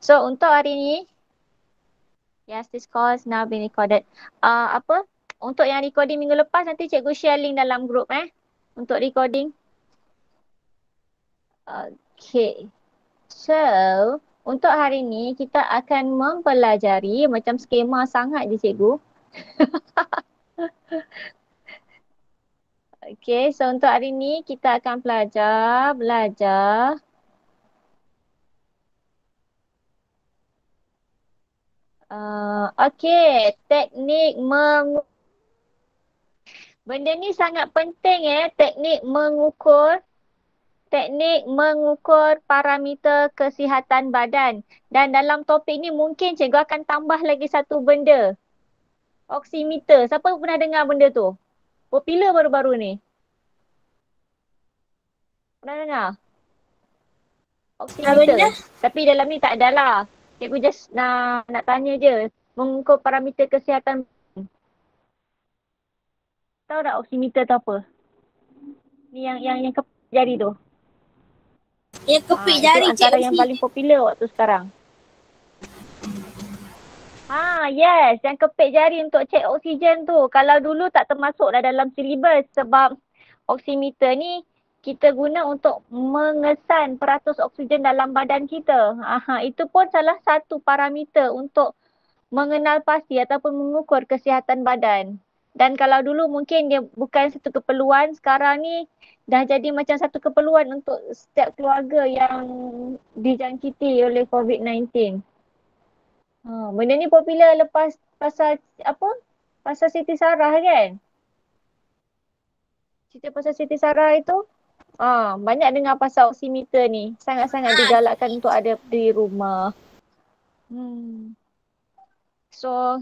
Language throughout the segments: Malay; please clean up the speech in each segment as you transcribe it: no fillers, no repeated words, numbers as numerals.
So untuk hari ni, yes, this call is now being recorded. Apa? Untuk yang recording minggu lepas nanti cikgu share link dalam group untuk recording. Okay. So, untuk hari ni kita akan mempelajari macam skema sangat je cikgu. Okay, so untuk hari ni kita akan belajar okay, teknik benda ni sangat penting teknik mengukur parameter kesihatan badan. Dan dalam topik ni mungkin cikgu akan tambah lagi satu benda. Oximeter. Siapa pernah dengar benda tu? Popular baru-baru ni. Pernah dengar? Oximeter. Tapi dalam ni tak ada lah. Cikgu just nak tanya je. Mengukur parameter kesihatan. Tahu tak oximeter tu apa? Ni yang kepik jari tu. Yang kepik jari itu antara yang paling popular waktu sekarang. Yes, yang kepik jari untuk cek oksigen tu. Kalau dulu tak termasuk dah dalam silibus sebab oximeter ni kita guna untuk mengesan peratus oksigen dalam badan kita. Itu pun salah satu parameter untuk mengenal pasti ataupun mengukur kesihatan badan. Dan kalau dulu mungkin dia bukan satu keperluan, sekarang ni dah jadi macam satu keperluan untuk setiap keluarga yang dijangkiti oleh COVID-19. Benda ni popular lepas pasal apa? Pasal Siti Sarah kan? Cerita pasal Siti Sarah itu banyak dengar pasal oximeter ni. Sangat-sangat digalakkan untuk ada di rumah. So,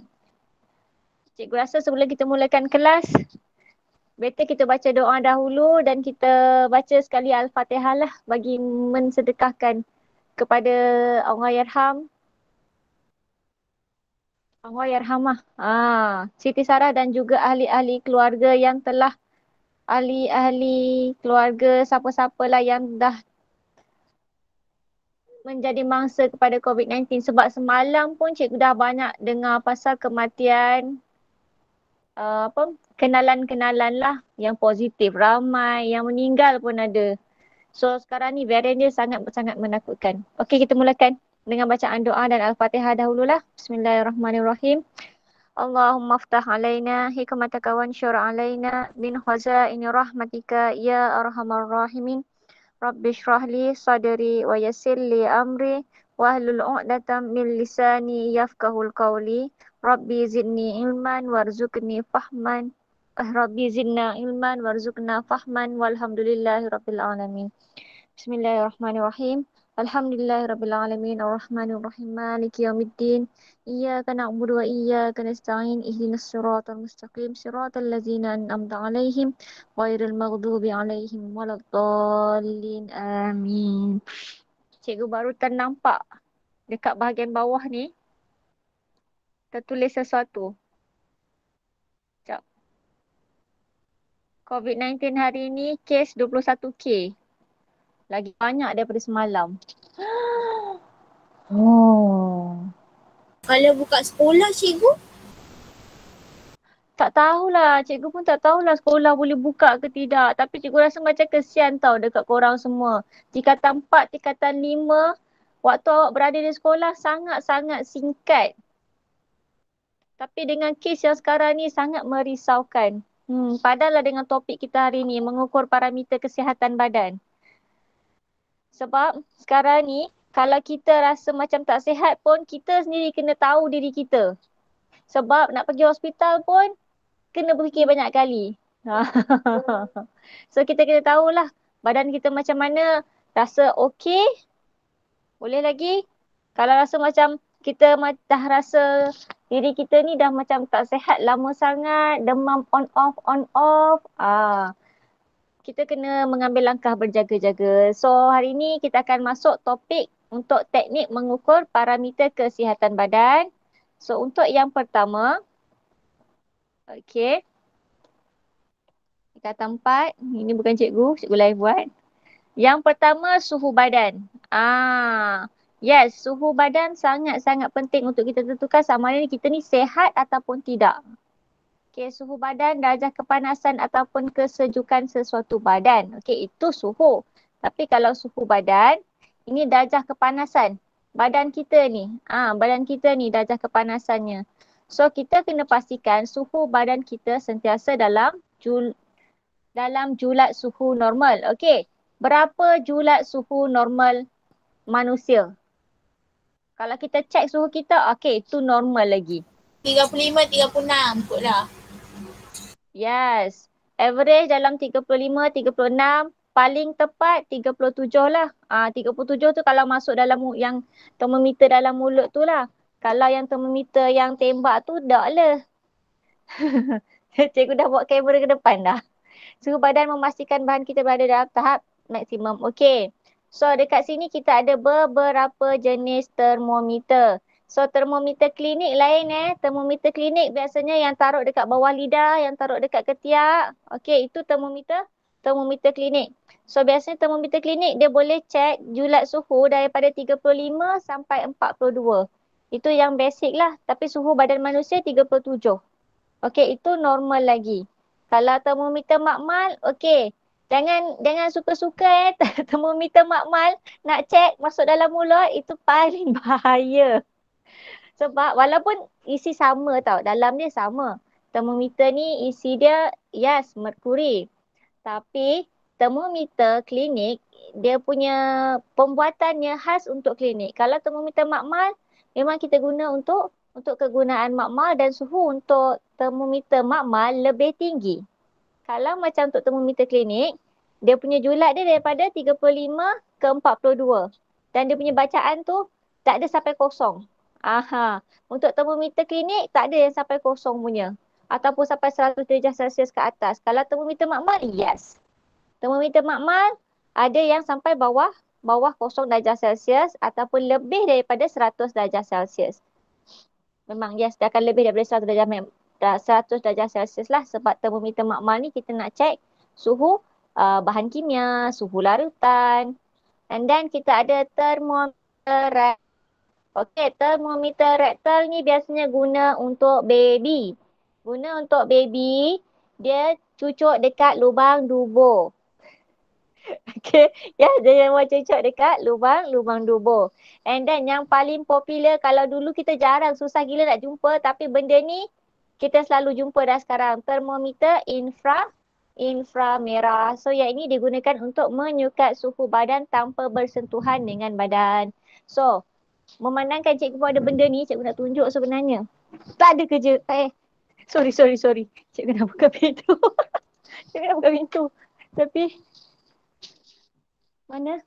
cikgu rasa sebelum kita mulakan kelas, better kita baca doa dahulu dan kita baca sekali Al-Fatihah lah bagi mensedekahkan kepada Allahyarham. Allahyarhamah. Siti Sarah dan juga ahli-ahli keluarga yang telah ahli-ahli keluarga siapa-siapa lah yang dah menjadi mangsa kepada COVID-19 sebab semalam pun cikgu dah banyak dengar pasal kematian kenalan-kenalan lah yang positif ramai, yang meninggal pun ada. So sekarang ni varian dia sangat-sangat menakutkan. Okey, kita mulakan dengan bacaan doa dan Al-Fatihah dahululah. Bismillahirrahmanirrahim. Allahumma aftah alaina hikmataka wansyur alaina min khazaini rahmatika ya arhamar rahimin. Rabbi shrah li sadri wa yassir li amri wahlul 'uqdatam min lisani yafqahul qawli. Rabbi zidni ilman warzuqni fahman. Rabbi zidna ilman warzuqna fahman walhamdulillahi rabbil alamin. Bismillahirrahmanirrahim. Alhamdulillahirabbil alamin arrahmanirrahim maliki yaumiddin. Iyyaka na'budu wa iyyaka nasta'in ihdinas siratal mustaqim siratal ladzina an'amta 'alaihim ghairil maghdubi 'alaihim waladdallin. Amin. Cikgu baru ternampak dekat bahagian bawah ni tertulis sesuatu. Sekejap. COVID-19 hari ni kes 21K. Lagi banyak daripada semalam. Kalau buka sekolah cikgu? Tak tahulah. Cikgu pun tak tahulah sekolah boleh buka ke tidak. Tapi cikgu rasa macam kesian tau dekat korang semua. Tingkatan 4, tingkatan 5, waktu awak berada di sekolah sangat-sangat singkat. Tapi dengan kes yang sekarang ni sangat merisaukan. Padahallah dengan topik kita hari ni, mengukur parameter kesihatan badan. Sebab sekarang ni, kalau kita rasa macam tak sihat pun, kita sendiri kena tahu diri kita. Sebab nak pergi hospital pun, kena berfikir banyak kali. So kita kena tahulah badan kita macam mana, rasa okey, boleh lagi. Kalau rasa macam kita dah rasa diri kita ni dah macam tak sihat lama sangat, demam on off, kita kena mengambil langkah berjaga-jaga. So hari ni kita akan masuk topik untuk teknik mengukur parameter kesihatan badan. So untuk yang pertama, okey. Tingkatan 4, ini bukan cikgu live buat. Yang pertama suhu badan. Yes, suhu badan sangat-sangat penting untuk kita tentukan sama ada kita ni sehat ataupun tidak. Okey, suhu badan, darjah kepanasan ataupun kesejukan sesuatu badan. Okey, itu suhu. Tapi kalau suhu badan, ini darjah kepanasan. Badan kita ni, badan kita ni darjah kepanasannya. So, kita kena pastikan suhu badan kita sentiasa dalam julat suhu normal. Okey, berapa julat suhu normal manusia? Kalau kita cek suhu kita, okey, itu normal lagi. 35, 36 kot lah. Yes. Average dalam 35, 36. Paling tepat 37 lah. 37 tu kalau masuk dalam yang termometer dalam mulut tu lah. Kalau yang termometer yang tembak tu dak lah. Cikgu dah bawa kamera ke depan dah. Suhu badan memastikan bahan kita berada dalam tahap maksimum. Okey. So dekat sini kita ada beberapa jenis termometer. So termometer klinik lain Termometer klinik biasanya yang taruh dekat bawah lidah, yang taruh dekat ketiak. Okey, itu termometer klinik. So biasanya termometer klinik dia boleh cek julat suhu daripada 35 sampai 42. Itu yang basic lah. Tapi suhu badan manusia 37. Okey, itu normal lagi. Kalau termometer makmal, okey. Jangan suka-suka termometer makmal nak cek masuk dalam mulut itu paling bahaya. Sebab walaupun isi sama tau, dalam dia sama. Termometer ni isi dia yes merkuri. Tapi termometer klinik dia punya pembuatannya khas untuk klinik. Kalau termometer makmal memang kita guna untuk kegunaan makmal dan suhu untuk termometer makmal lebih tinggi. Kalau macam untuk termometer klinik, dia punya julat dia daripada 35 ke 42. Dan dia punya bacaan tu tak ada sampai kosong. Untuk termometer klinik tak ada yang sampai kosong punya. Ataupun sampai 100 darjah Celsius ke atas. Kalau termometer makmal, yes. Termometer makmal ada yang sampai bawah 0 darjah Celsius ataupun lebih daripada 100 darjah Celsius. Memang yes, dia akan lebih daripada 100 darjah Celsius lah sebab termometer makmal ni kita nak cek suhu bahan kimia, suhu larutan. And then kita ada termometer rektal. Okey, termometer rektal ni biasanya guna untuk baby. Dia cucuk dekat lubang dubur. Okey, ya dia mau cucuk dekat lubang dubur. And then yang paling popular kalau dulu kita jarang, susah gila nak jumpa tapi benda ni kita selalu jumpa dah sekarang. Termometer inframerah. So yang ini digunakan untuk menyukat suhu badan tanpa bersentuhan dengan badan. So memandangkan cikgu pun ada benda ni, cikgu nak tunjuk sebenarnya. Tak ada kerja. Sorry. Cikgu nak buka pintu. Cikgu nak buka pintu. Tapi mana?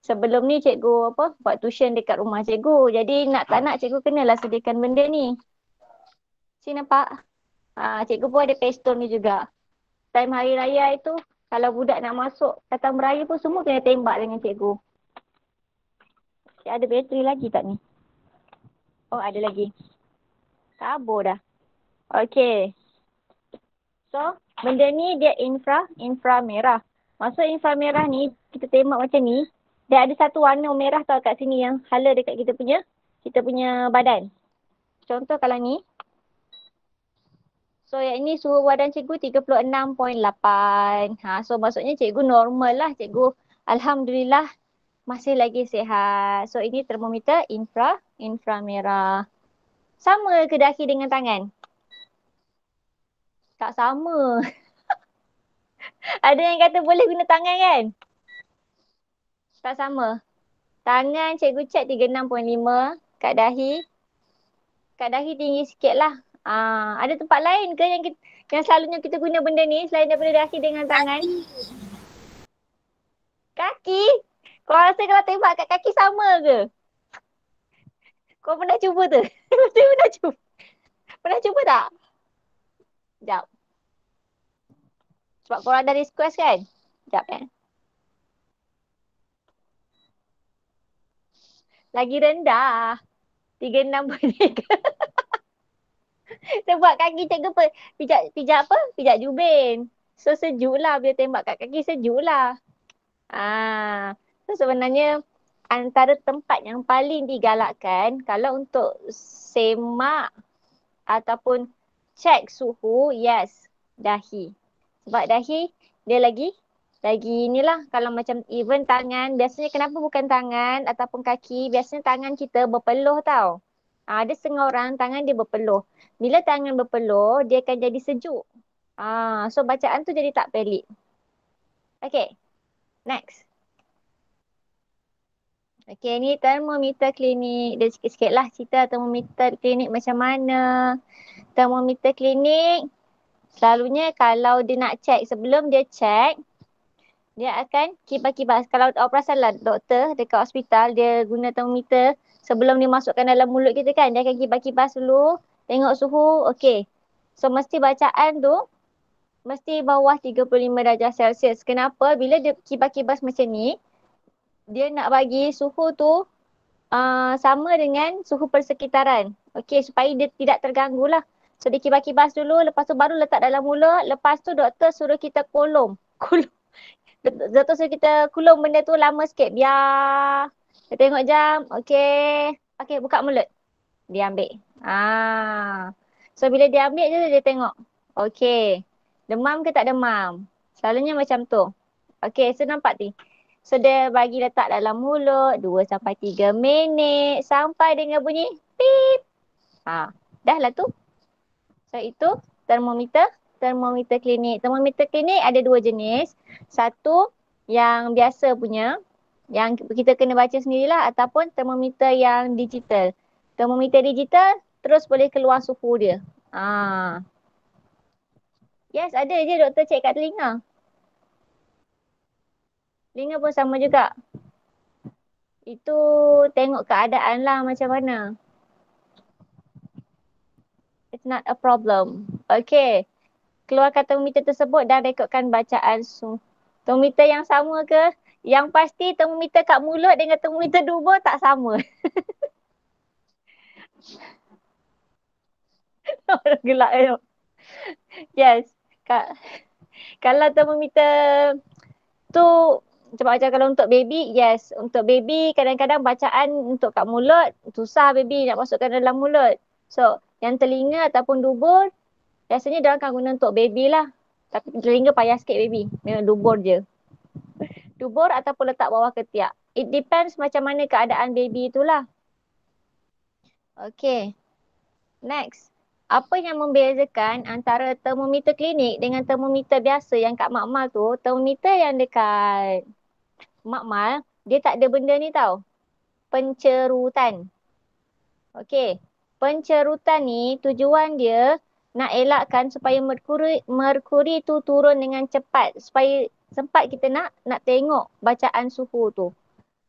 Sebelum ni cikgu buat tuition dekat rumah cikgu. Jadi tak nak cikgu kenalah sediakan benda ni. Sini nampak? Cikgu pun ada pistol ni juga. Time hari raya itu, kalau budak nak masuk datang beraya pun semua kena tembak dengan cikgu. Ada bateri lagi tak ni? Oh, ada lagi. Kabur dah. Okey. So, benda ni dia inframerah. Maksud inframerah ni, kita tembak macam ni, dia ada satu warna merah tau kat sini yang hala dekat kita punya badan. Contoh kalau ni. So, yang ini suhu badan cikgu 36.8. So, maksudnya cikgu normal lah. Cikgu alhamdulillah masih lagi sihat. So, ini termometer inframerah. Sama ke dahi dengan tangan? Tak sama. Ada yang kata boleh guna tangan kan? Tak sama. Tangan cikgu cek 36.5 kat dahi. Kat dahi tinggi sikit lah. Ada tempat lain ke yang selalunya kita guna benda ni selain daripada dahi dengan tangan? Kaki? Kau rasa kalau tembak kat kaki sama ke? Kau pernah cuba tu? Pernah cuba tak? Sekejap. Sebab korang ada request kan? Sekejap Lagi rendah. 36.3. Sebab kaki cikgu pijak jubin. So sejuk lah bila tembak kat kaki sejuk lah. So sebenarnya antara tempat yang paling digalakkan kalau untuk semak ataupun cek suhu, yes, dahi. Sebab dahi dia lagi inilah kalau macam even tangan, biasanya kenapa bukan tangan ataupun kaki, biasanya tangan kita berpeluh tau. Ada setengah orang tangan dia berpeluh. Bila tangan berpeluh, dia akan jadi sejuk. So bacaan tu jadi tak pelik. Okay, next. Okay, ni termometer klinik. Dia sikit-sikit lah cerita termometer klinik macam mana. Termometer klinik, selalunya kalau dia nak cek, sebelum dia cek, dia akan kibas-kibas. Kalau awak perasan lah doktor dekat hospital, dia guna termometer sebelum dia masukkan dalam mulut kita kan. Dia akan kibas-kibas dulu, tengok suhu, okay. So mesti bacaan tu, mesti bawah 35 darjah Celsius. Kenapa? Bila dia kibas-kibas macam ni, dia nak bagi suhu tu sama dengan suhu persekitaran. Okey, supaya dia tidak terganggu lah. So dia kibas-kibas dulu, lepas tu baru letak dalam mulut. Lepas tu doktor suruh kita kolom. Doktor suruh kita kulum benda tu lama sikit. Biar dia tengok jam. Okey. Okey, buka mulut. Dia ambil. So bila dia ambil je dia tengok. Okey. Demam ke tak demam? Selalunya macam tu. Okey, so nampak ni. So dia bagi letak dalam mulut 2 sampai 3 minit sampai dengan bunyi pip. Dah lah tu. So itu termometer klinik. Termometer klinik ada 2 jenis. Satu yang biasa punya, yang kita kena baca sendirilah, ataupun termometer yang digital. Termometer digital terus boleh keluar suhu dia. Yes, ada je doktor cek kat telinga. Telinga pun sama juga. Itu tengok keadaan lah macam mana. It's not a problem. Okay. Keluarkan termometer tersebut dan rekodkan bacaan suhu. Termometer yang sama ke? Yang pasti termometer kat mulut dengan termometer dubur tak sama. Orang gelak tengok. Yes. Kalau termometer tu macam kalau untuk baby, yes. Untuk baby kadang-kadang bacaan untuk kat mulut susah baby nak masukkan dalam mulut. So yang telinga ataupun dubur biasanya dia akan guna untuk baby lah. Tapi telinga payah sikit baby. Memang dubur je. Dubur ataupun letak bawah ketiak. It depends macam mana keadaan baby itulah. Okay. Next. Apa yang membezakan antara termometer klinik dengan termometer biasa yang kat makmal tu? Termometer yang dekat makmal, dia tak ada benda ni tau. Pencerutan. Okay. Pencerutan ni tujuan dia nak elakkan supaya merkuri tu turun dengan cepat. Supaya sempat kita nak tengok bacaan suhu tu.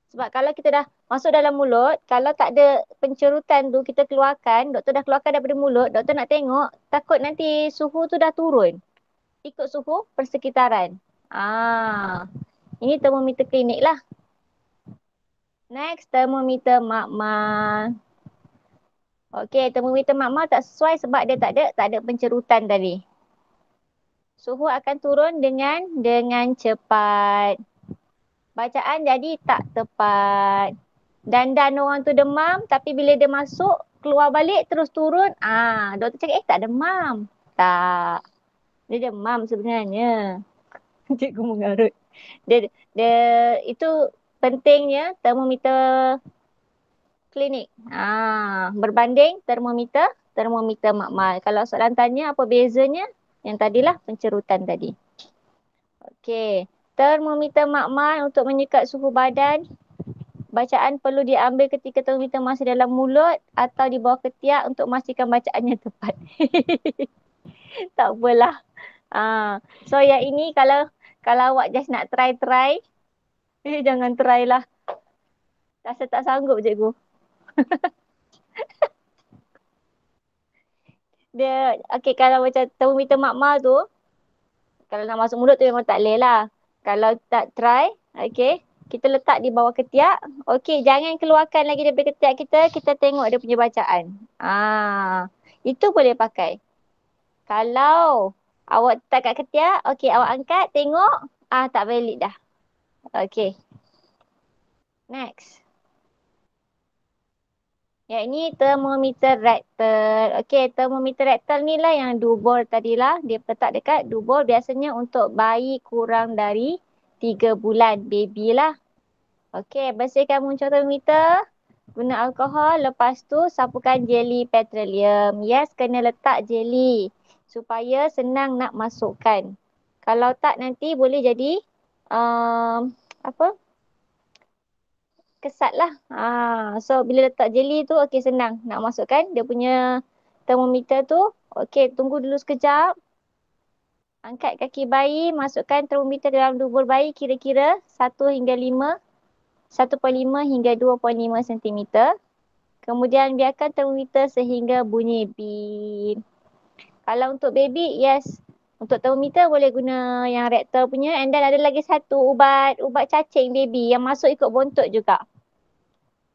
Sebab kalau kita dah masuk dalam mulut, kalau tak ada pencerutan tu kita keluarkan, doktor dah keluarkan daripada mulut, doktor nak tengok, takut nanti suhu tu dah turun. Ikut suhu persekitaran. Ini termometer klinik lah. Next, termometer makmal. Okey, termometer makmal tak sesuai sebab dia tak ada pencerutan tadi. Suhu akan turun dengan cepat. Bacaan jadi tak tepat. Dan orang tu demam tapi bila dia masuk keluar balik terus turun. Doktor cakap tak demam. Tak. Dia demam sebenarnya. Cikgu mengarut. Dia itu pentingnya termometer klinik. Berbanding termometer makmal. Kalau soalan tanya apa bezanya? Yang tadilah pencerutan tadi. Okey. Termometer makmal untuk menyekat suhu badan. Bacaan perlu diambil ketika termometer masih dalam mulut atau di bawah ketiak untuk memastikan bacaannya tepat. Tak apalah. So yang ini kalau awak just nak try, jangan try lah. Rasa tak sanggup cikgu. Okey, kalau macam termometer makmal tu, kalau nak masuk mulut tu memang tak boleh lah. Kalau tak try, okey, kita letak di bawah ketiak. Okey, jangan keluarkan lagi daripada ketiak kita. Kita tengok dia punya bacaan. Itu boleh pakai. Kalau awak letak kat ketiak, okey, awak angkat, tengok. Tak valid dah. Okey. Next. Yang ini termometer rektal. Okey, termometer rektal ni lah yang dubur tadilah. Dia letak dekat dubur biasanya untuk bayi kurang dari 3 bulan. Baby lah. Okey, bersihkan muncul termometer. Guna alkohol. Lepas tu sapukan jeli petroleum. Yes, kena letak jeli. Supaya senang nak masukkan. Kalau tak nanti boleh jadi apa? Kesat lah. So bila letak jeli tu okey senang nak masukkan dia punya termometer tu. Okey, tunggu dulu sekejap. Angkat kaki bayi, masukkan termometer dalam dubur bayi kira-kira 1.5 hingga 2.5 cm. Kemudian biarkan termometer sehingga bunyi beep. Kalau untuk baby, yes. Untuk termometer boleh guna yang rektal punya. And then ada lagi satu ubat cacing baby yang masuk ikut bontot juga.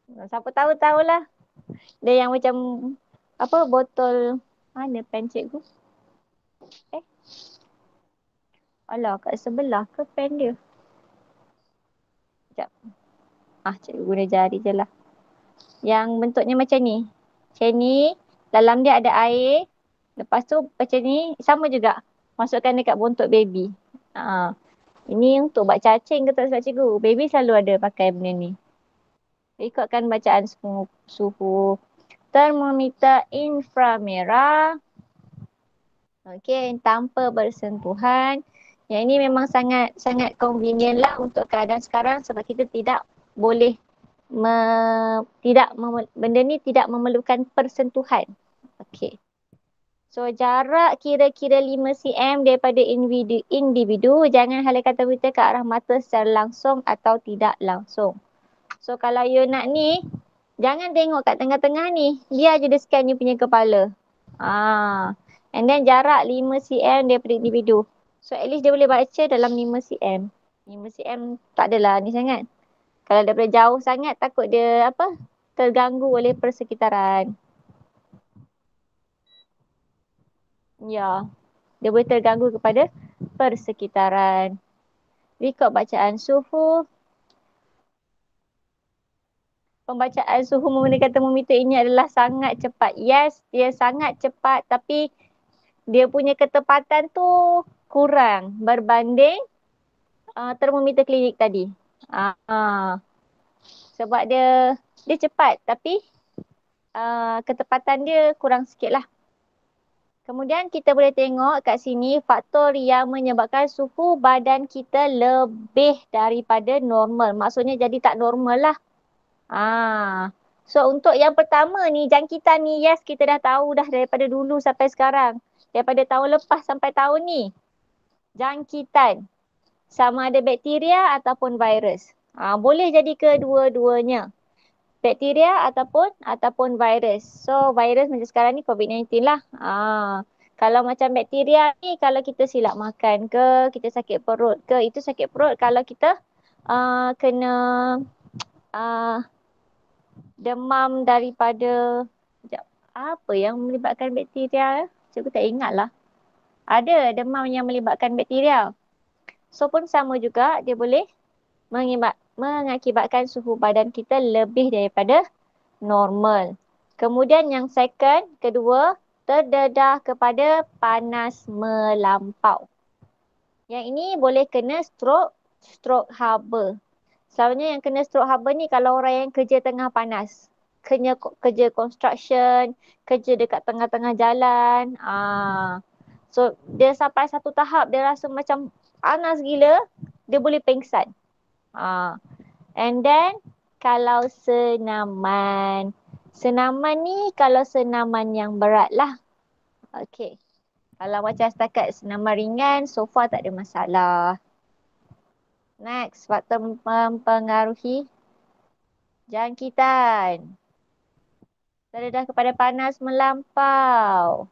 Siapa tahu-tahulah. Dia yang macam apa botol mana pen cikgu? Alah kat sebelah ke pen dia? Sekejap. Cikgu guna jari je lah. Yang bentuknya macam ni. Macam ni. Dalam dia ada air. Lepas tu macam ni. Sama juga. Masukkan dekat bontot baby. Ini untuk ubat cacing ke tak sebab cikgu? Baby selalu ada pakai benda ni. Ikutkan bacaan suhu. Termometer inframerah. Okey, tanpa bersentuhan. Yang ini memang sangat convenient lah untuk keadaan sekarang sebab kita tidak boleh benda ni tidak memerlukan persentuhan. Okey. So jarak kira-kira 5 cm daripada individu, jangan halangkan termometer ke arah mata secara langsung atau tidak langsung. So kalau you nak ni, jangan tengok kat tengah-tengah ni. Biar je dia scan you punya kepala. And then jarak 5 cm daripada individu. So at least dia boleh baca dalam 5 cm. 5 cm tak adalah ni sangat. Kalau daripada jauh sangat takut dia terganggu oleh persekitaran. Ya. Dia boleh terganggu kepada persekitaran. Rekod bacaan suhu. Pembacaan suhu menggunakan termometer ini adalah sangat cepat. Yes, dia sangat cepat tapi dia punya ketepatan tu kurang berbanding termometer klinik tadi. Sebab dia cepat tapi ketepatan dia kurang sikit lah. Kemudian kita boleh tengok kat sini faktor yang menyebabkan suhu badan kita lebih daripada normal. Maksudnya jadi tak normal lah. So untuk yang pertama ni, jangkitan ni yes kita dah tahu dah daripada dulu sampai sekarang. Daripada tahun lepas sampai tahun ni. Jangkitan. Sama ada bakteria ataupun virus. Boleh jadi kedua-duanya. Bakteria ataupun virus. So virus macam sekarang ni COVID-19 lah. Kalau macam bakteria ni kalau kita silap makan ke, kita sakit perut ke, itu sakit perut kalau kita kena demam daripada apa yang melibatkan bakteria? Cikgu tak ingat lah. Ada demam yang melibatkan bakteria. So pun sama juga dia boleh mengakibatkan suhu badan kita lebih daripada normal. Kemudian yang kedua, terdedah kepada panas melampau. Yang ini boleh kena stroke haba. Selalunya yang kena stroke haba ni kalau orang yang kerja tengah panas. Kerja construction, kerja dekat tengah-tengah jalan. So dia sampai satu tahap dia rasa macam panas gila, dia boleh pengsan. And then kalau senaman. Senaman ni kalau senaman yang berat lah. Okay. Kalau macam setakat senaman ringan, so far tak ada masalah. Next, faktor mempengaruhi jangkitan. Terdedah kepada panas melampau.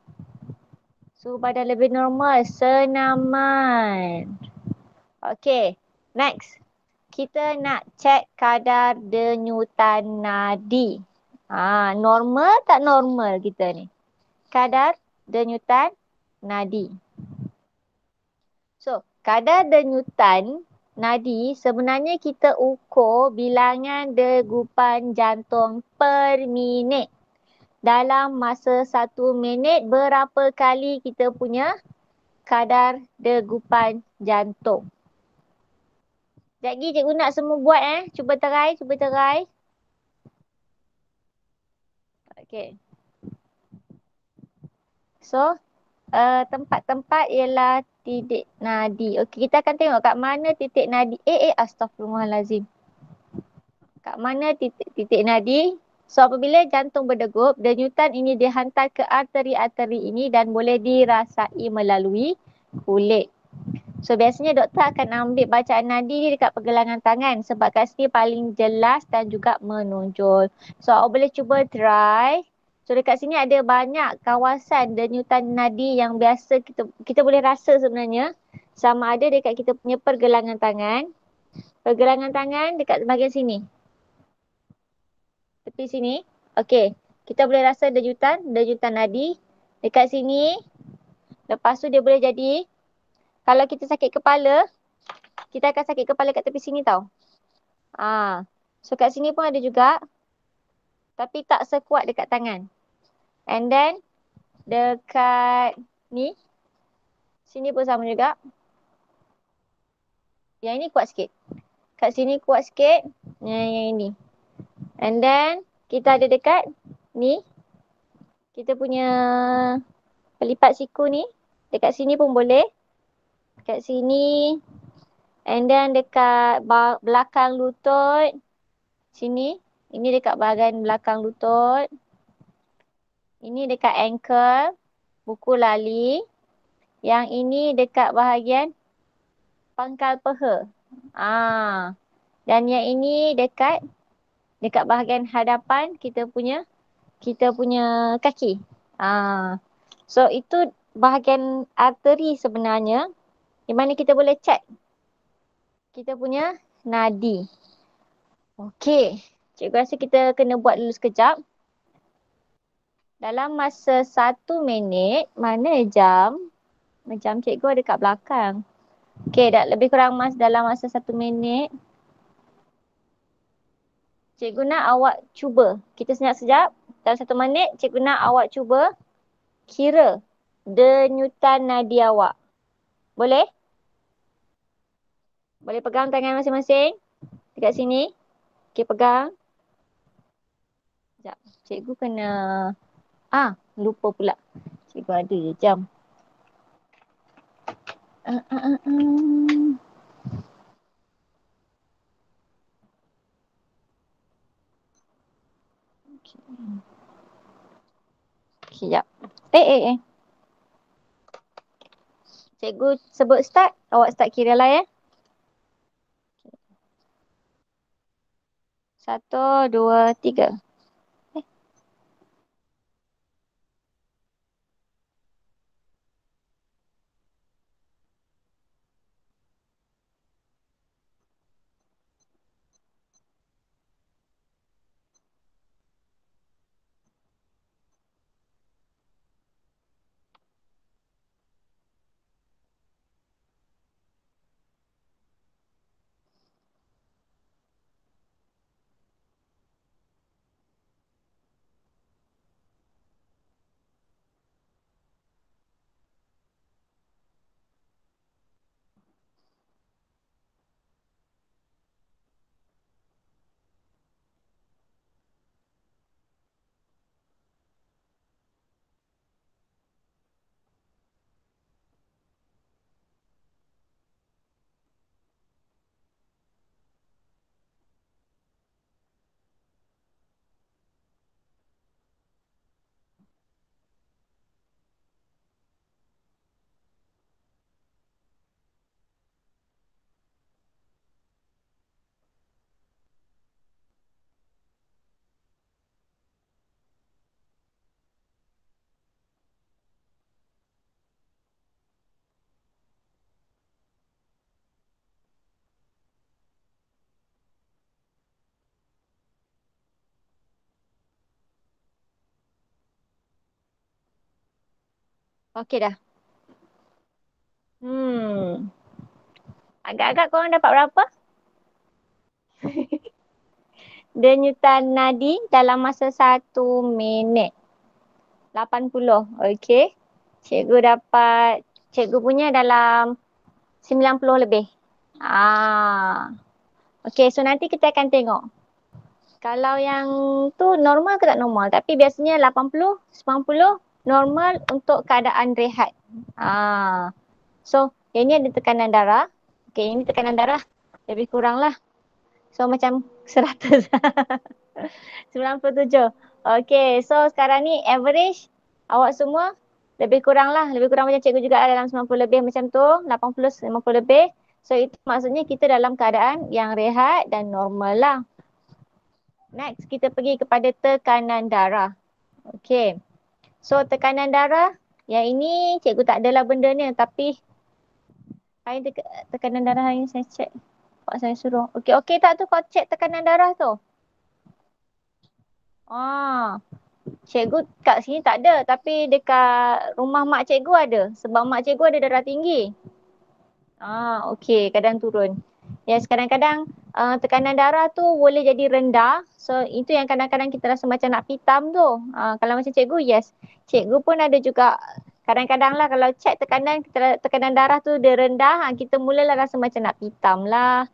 Suhu badan lebih normal, senaman. Okay, next. Kita nak cek kadar denyutan nadi. Normal tak normal kita ni? Kadar denyutan nadi. So, kadar denyutan nadi, sebenarnya kita ukur bilangan degupan jantung per minit. Dalam masa 1 minit, berapa kali kita punya kadar degupan jantung. Sekejap lagi cikgu nak semua buat Cuba try, cuba try. Okay. So, tempat-tempat ialah titik nadi. Okey, kita akan tengok kat mana titik nadi. Astagfirullahalazim. Kat mana titik nadi? So, apabila jantung berdegup, denyutan ini dihantar ke arteri-arteri ini dan boleh dirasai melalui kulit. So, biasanya doktor akan ambil bacaan nadi ni dekat pergelangan tangan sebab kat sini paling jelas dan juga menonjol. So, awak boleh cuba try. So, dekat sini ada banyak kawasan denyutan nadi yang biasa kita boleh rasa sebenarnya. Sama ada dekat kita punya pergelangan tangan. Pergelangan tangan dekat bahagian sini. Tepi sini. Okey. Kita boleh rasa denyutan nadi. Dekat sini. Lepas tu dia boleh jadi, kalau kita sakit kepala, kita akan sakit kepala kat tepi sini tau. So kat sini pun ada juga. Tapi tak sekuat dekat tangan. And then, dekat ni. Sini pun sama juga. Yang ini kuat sikit. Kat sini kuat sikit. Yang ini. And then, kita ada dekat ni. Kita punya pelipat siku ni. Dekat sini pun boleh. Dekat sini. And then dekat belakang lutut. Sini. Ini dekat bahagian belakang lutut. Ini dekat ankle. Buku lali. Yang ini dekat bahagian pangkal peha. Dan yang ini dekat bahagian hadapan kita punya kaki. So itu bahagian arteri sebenarnya di mana kita boleh check kita punya nadi. Okey. Cikgu rasa kita kena buat dulu sekejap. Dalam masa 1 minit, mana jam? Jam cikgu ada kat belakang. Okey, dah lebih kurang dalam masa 1 minit. Cikgu nak awak cuba. Kita senyap sekejap. Dalam 1 minit, cikgu nak awak cuba kira denyutan nadi awak. Boleh? Boleh pegang tangan masing-masing? Dekat sini. Okey, pegang. Sekejap. Cikgu kena... lupa pula. Cikgu ada je jam. Sekejap. Cikgu sebut start. Awak start kira lah 1, 2, 3. Okey dah. Agak-agak korang dapat berapa? Denyutan nadi dalam masa 1 minit. 80. Okey. Cikgu dapat, cikgu punya dalam 90 lebih. Okey, so nanti kita akan tengok. Kalau yang tu normal ke tak normal? Tapi biasanya 80, 90 normal untuk keadaan rehat. So, yang ni ada tekanan darah. Okey, ini tekanan darah lebih kurang lah. So, macam 100. 97. Okey, so sekarang ni average awak semua lebih kurang lah. Lebih kurang macam cikgu juga dalam 90 lebih macam tu. 80, 50 lebih. So, itu maksudnya kita dalam keadaan yang rehat dan normal lah. Next, kita pergi kepada tekanan darah. Okey. So, tekanan darah. Yang ini cikgu tak adalah benda ni. Tapi, hari tekanan darah hari ni saya cek. Pak saya suruh. Okey tak tu kau cek tekanan darah tu? Cikgu kat sini tak ada. Tapi dekat rumah mak cikgu ada. Sebab mak cikgu ada darah tinggi. Okey. Kadang turun. Yes, kadang-kadang tekanan darah tu boleh jadi rendah. So, itu yang kadang-kadang kita rasa macam nak pitam tu. Kalau macam cikgu, yes. Cikgu pun ada juga. Kadang-kadang lah kalau cek tekanan darah tu dia rendah, kita mulalah rasa macam nak pitam lah.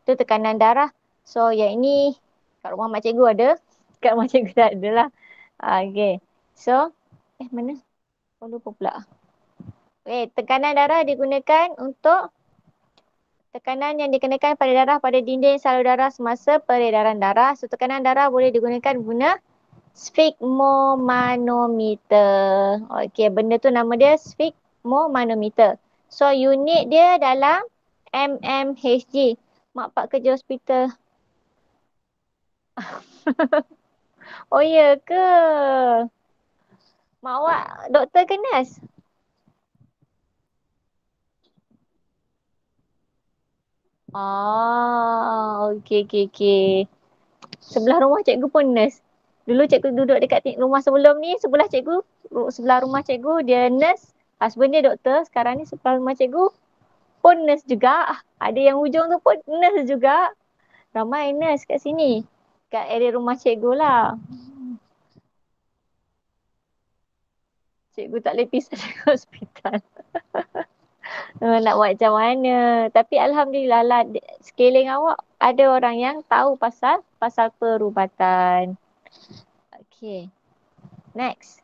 Itu tekanan darah. So, yang ini kat rumah mak cikgu ada. Kat rumah cikgu tak ada lah. Okay. So, mana? Oh, lupa pula. Okay, tekanan darah digunakan untuk tekanan yang dikenakan pada darah pada dinding salur darah semasa peredaran darah. So, tekanan darah boleh digunakan guna sphygmomanometer. Okey, benda tu nama dia sphygmomanometer. So, unit dia dalam mmHg. Mak pak kerja hospital. Oh, ya ke? Mak awak doktor ke nurse? Okey. Sebelah rumah cikgu pun nurse. Dulu cikgu duduk dekat rumah sebelum ni, sebelah cikgu, sebelah rumah cikgu dia nurse. Husband dia doktor, sekarang ni sebelah rumah cikgu pun nurse juga. Ada yang hujung tu pun nurse juga. Ramai nurse kat sini. Kat area rumah cikgu lah. Cikgu tak boleh pisah dengan hospital. Nak buat macam mana. Tapi Alhamdulillah lah, sekeliling awak ada orang yang tahu pasal perubatan. Okay. Next.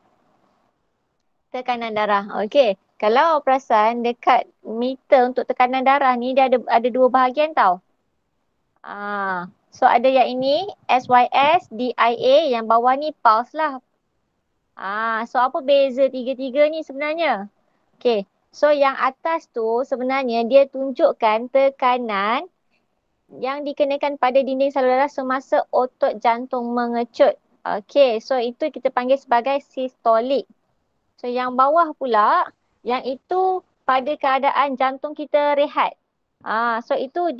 Tekanan darah. Okay. Kalau perasan dekat meter untuk tekanan darah ni dia ada dua bahagian tau. So ada yang ini SYS, DIA, yang bawah ni pulse lah. So apa beza tiga-tiga ni sebenarnya? Okay. So yang atas tu sebenarnya dia tunjukkan tekanan yang dikenakan pada dinding salur darah semasa otot jantung mengecut. Okay. So itu kita panggil sebagai sistolik. So yang bawah pula, yang itu pada keadaan jantung kita rehat. So itu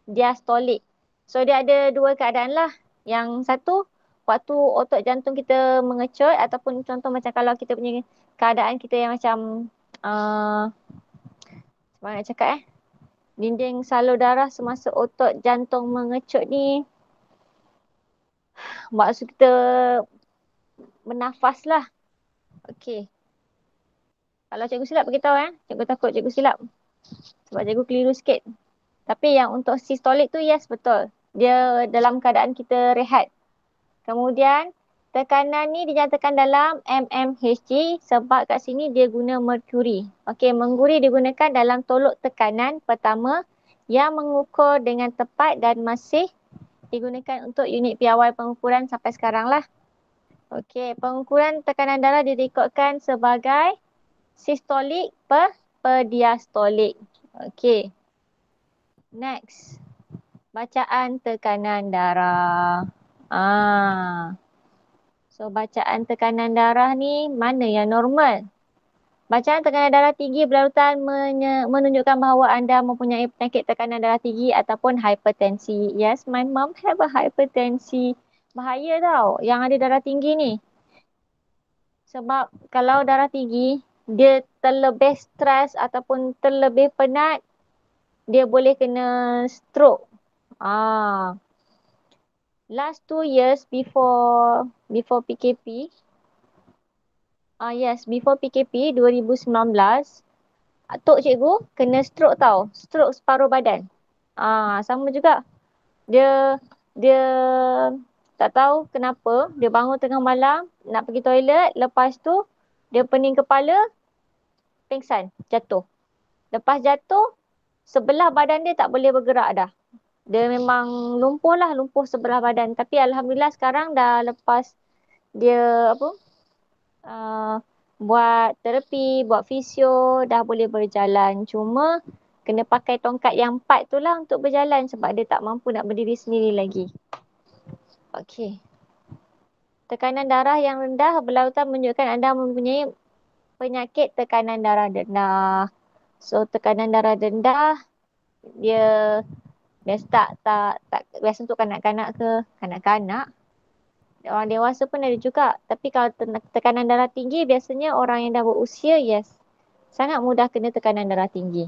diastolik. So dia ada dua keadaan lah. Yang satu, waktu otot jantung kita mengecut ataupun contoh macam kalau kita punya keadaan kita yang macam, macam nak cakap dinding salur darah semasa otot jantung mengecut ni, maksud kita bernafas lah. Okay. Kalau cikgu silap beritahu Cikgu takut cikgu silap. Sebab cikgu keliru sikit. Tapi yang untuk sistolik tu yes betul. Dia dalam keadaan kita rehat. Kemudian tekanan ni dinyatakan dalam mmHg sebab kat sini dia guna merkuri. Okey, merkuri digunakan dalam tolok tekanan pertama yang mengukur dengan tepat dan masih digunakan untuk unit piawai pengukuran sampai sekarang lah. Okey, pengukuran tekanan darah direkodkan sebagai sistolik per diastolik. Okey. Next. Bacaan tekanan darah. So bacaan tekanan darah ni mana yang normal? Bacaan tekanan darah tinggi berlarutan menunjukkan bahawa anda mempunyai penyakit tekanan darah tinggi ataupun hipertensi. Yes, my mom have a hypertensi. Bahaya tau yang ada darah tinggi ni. Sebab kalau darah tinggi, dia terlebih stres ataupun terlebih penat, dia boleh kena stroke. Ah, last 2 years before PKP. Yes, before PKP 2019, Tok cikgu kena stroke tau. Stroke separuh badan. Sama juga. Dia dia tak tahu kenapa dia bangun tengah malam nak pergi toilet, lepas tu dia pening kepala, pingsan, jatuh. Lepas jatuh, sebelah badan dia tak boleh bergerak dah. Dia memang lumpuh lah, lumpuh sebelah badan. Tapi alhamdulillah sekarang dah lepas dia uh, buat terapi, buat fisio, dah boleh berjalan. Cuma kena pakai tongkat yang 4 tu lah untuk berjalan sebab dia tak mampu nak berdiri sendiri lagi. Okey. Tekanan darah yang rendah berlautan menunjukkan anda mempunyai penyakit tekanan darah rendah. So tekanan darah rendah dia biasa tak biasa untuk kanak-kanak ke kanak-kanak. Orang dewasa pun ada juga. Tapi kalau tekanan darah tinggi biasanya orang yang dah berusia, yes. Sangat mudah kena tekanan darah tinggi.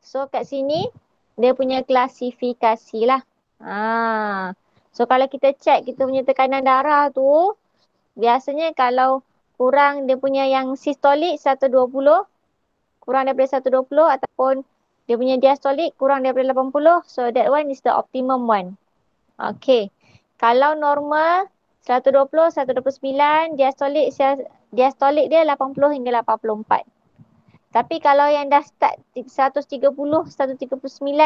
So kat sini dia punya klasifikasi lah. So kalau kita check kita punya tekanan darah tu, biasanya kalau kurang dia punya yang sistolik 120, kurang daripada 120 ataupun dia punya diastolik kurang daripada 80, so that one is the optimum one. Okay. Kalau normal 120, 129, diastolik dia 80 hingga 84. Tapi kalau yang dah start 130, 139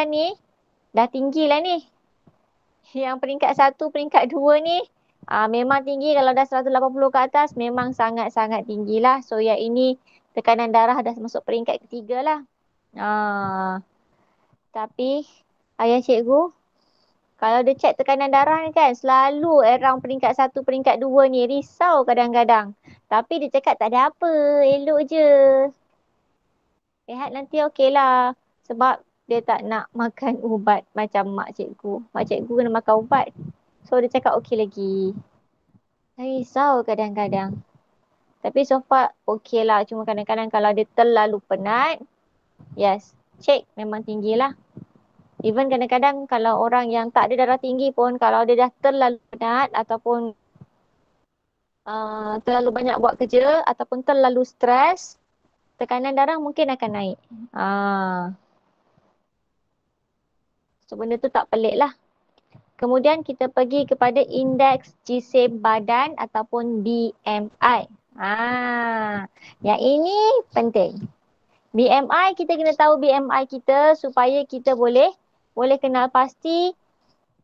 ni, dah tinggi lah ni. Yang peringkat 1, peringkat 2 ni, memang tinggi. Kalau dah 180 ke atas, memang sangat-sangat tinggi lah. So yang ini tekanan darah dah masuk peringkat ketiga lah. Tapi ayah cikgu, kalau dia cek tekanan darah ni kan, selalu around peringkat 1, peringkat 2 ni. Risau kadang-kadang. Tapi dia cakap tak ada apa, elok je. Rehat nanti okey lah. Sebab dia tak nak makan ubat macam mak cikgu. Mak cikgu kena makan ubat. So dia cakap okey lagi. Risau kadang-kadang. Tapi so far okey lah. Cuma kadang-kadang kalau dia terlalu penat, yes, cek memang tinggi lah. Even kadang-kadang kalau orang yang tak ada darah tinggi pun, kalau dia dah terlalu penat ataupun terlalu banyak buat kerja ataupun terlalu stres, tekanan darah mungkin akan naik. So benda tu tak pelik lah. Kemudian kita pergi kepada indeks jisim badan ataupun BMI. Yang ini penting. BMI, kita kena tahu BMI kita supaya kita boleh kenal pasti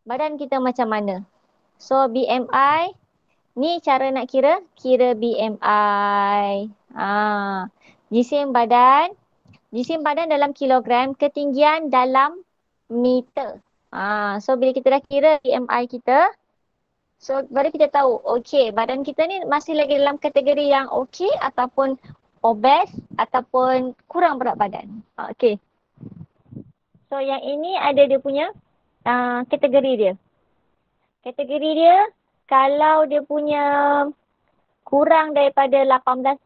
badan kita macam mana. So BMI, ni cara nak kira BMI. Jisim badan dalam kilogram, ketinggian dalam meter. So bila kita dah kira BMI kita, so baru kita tahu, okey, badan kita ni masih lagi dalam kategori yang okey ataupun obes ataupun kurang berat badan. Okey. So yang ini ada dia punya kategori dia. Kategori dia, kalau dia punya kurang daripada 18.5,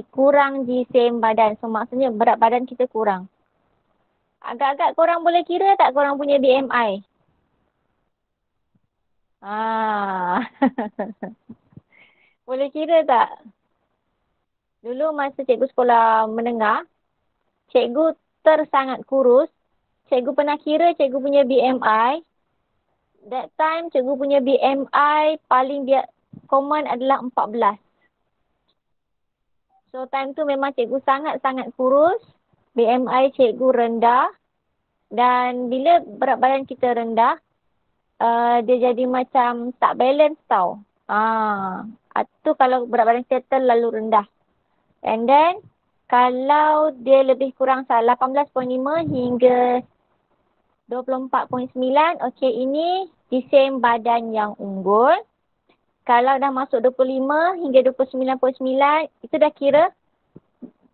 kurang jisim badan. So maksudnya berat badan kita kurang. Agak-agak korang boleh kira tak korang punya BMI? Boleh kira tak? Dulu masa cikgu sekolah menengah, cikgu tersangat kurus. Cikgu pernah kira cikgu punya BMI. That time cikgu punya BMI paling dia common adalah 14. So time tu memang cikgu sangat-sangat kurus. BMI cikgu rendah. Dan bila berat badan kita rendah, dia jadi macam tak balance tau. Itu kalau berat badan kita terlalu rendah. And then, kalau dia lebih kurang 18.5 hingga 24.9, okey, ini jisim badan yang unggul. Kalau dah masuk 25 hingga 29.9, itu dah kira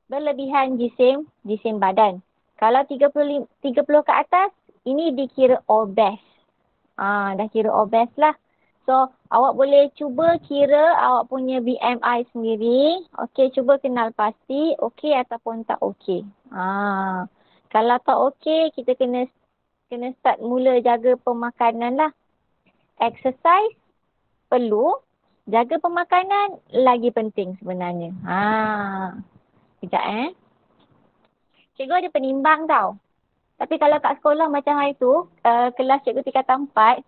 berlebihan jisim badan. Kalau 30 ke atas, ini dikira obes. Dah kira obes lah. So, awak boleh cuba kira awak punya BMI sendiri. Okey, cuba kenal pasti okey ataupun tak okey. Kalau tak okey, kita kena start mula jaga pemakanan lah. Exercise perlu, jaga pemakanan lagi penting sebenarnya. Sekejap Cikgu ada penimbang tau. Tapi kalau kat sekolah macam hari tu, kelas cikgu tingkatan 4,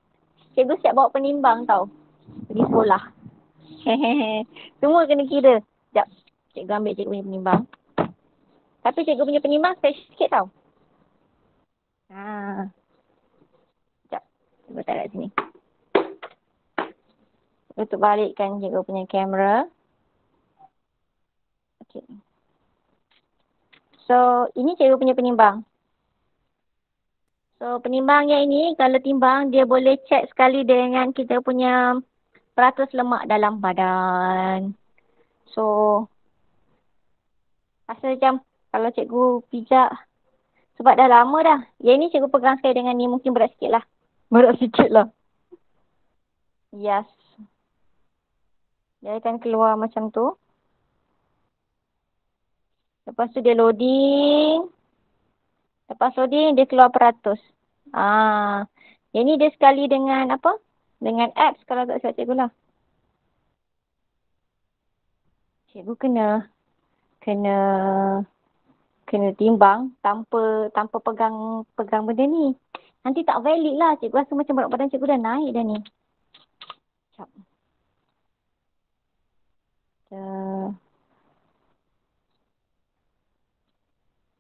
cikgu siap bawa penimbang tau. Pergi sekolah. Hehehe. Semua kena kira. Sekejap. Cikgu ambil cikgu punya penimbang. Tapi cikgu punya penimbang special sikit tau. Sekejap. Cikgu letak kat sini. Untuk balikkan cikgu punya kamera. Okay. So, ini cikgu punya penimbang. So, penimbangnya ini kalau timbang, dia boleh check sekali dengan kita punya peratus lemak dalam badan. So, rasa macam kalau cikgu pijak, sebab dah lama dah. Yang ni cikgu pegang sekali dengan ni mungkin berat sikit lah. Berat sikit lah. Yes. Dia akan keluar macam tu. Lepas tu dia loading. Lepas loading dia keluar peratus. Yang ni dia sekali dengan apa? Dengan apps kalau tak silap cikgu lah. Cikgu kena timbang tanpa pegang benda ni. Nanti tak valid lah. Cikgu rasa macam berat badan cikgu dah naik dah ni. Sekejap.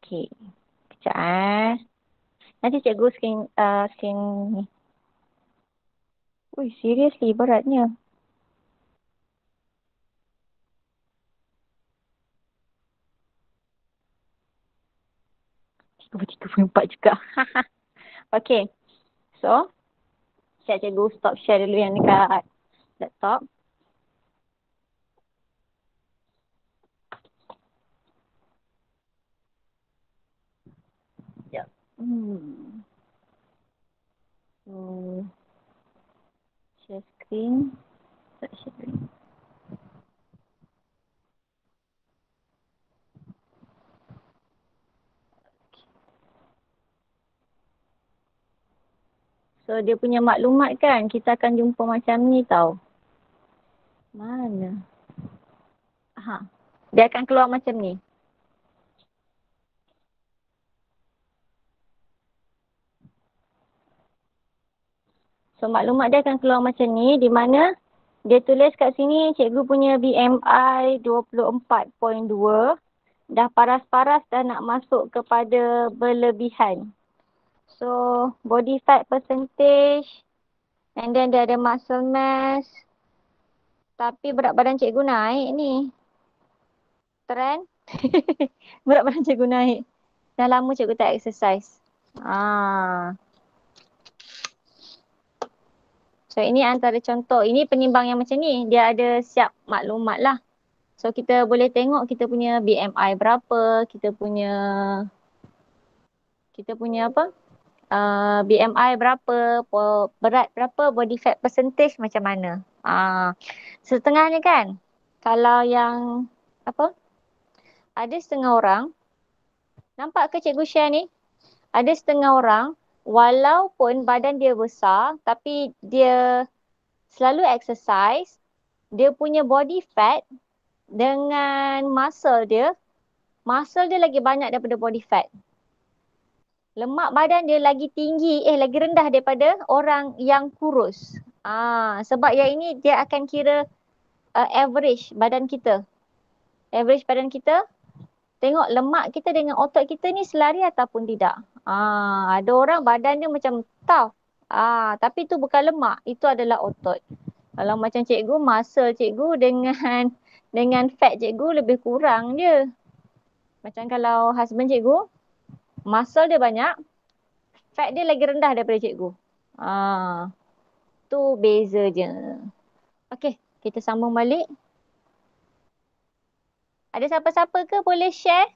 Okay. Sekejap Nanti cikgu scan ni. Ui, seriously beratnya. 34 juga. Okay. So, cikgu stop share dulu yang dekat laptop. Sekejap. So, share screen. Tak share screen. So, dia punya maklumat kan, kita akan jumpa macam ni tau. Mana? Dia akan keluar macam ni. So, maklumat dia akan keluar macam ni, di mana dia tulis kat sini, cikgu punya BMI 24.2. Dah paras-paras dah nak masuk kepada berlebihan. So, body fat percentage. And then dia ada muscle mass. Tapi berat badan cikgu naik ni. Trend. Berat badan cikgu naik. Dah lama cikgu tak exercise. So, ini antara contoh. Ini penimbang yang macam ni. Dia ada siap maklumat lah. So, kita boleh tengok kita punya BMI berapa. Kita punya apa? BMI berapa, berat berapa, body fat percentage macam mana. Setengahnya kan, kalau yang apa, ada setengah orang, nampak ke cikgu share ni? Ada setengah orang, walaupun badan dia besar, tapi dia selalu exercise, dia punya body fat dengan muscle dia lagi banyak daripada body fat. Lemak badan dia lagi tinggi, lagi rendah daripada orang yang kurus. Sebab yang ini dia akan kira average badan kita. Average badan kita, tengok lemak kita dengan otot kita ni selari ataupun tidak. Ada orang badan dia macam tough. Tapi tu bukan lemak, itu adalah otot. Kalau macam cikgu, muscle cikgu dengan fat cikgu lebih kurang je. Macam kalau husband cikgu, muscle dia banyak, fat dia lagi rendah daripada cikgu. Tu beza je. Okey, kita sambung balik. Ada siapa-siapa ke boleh share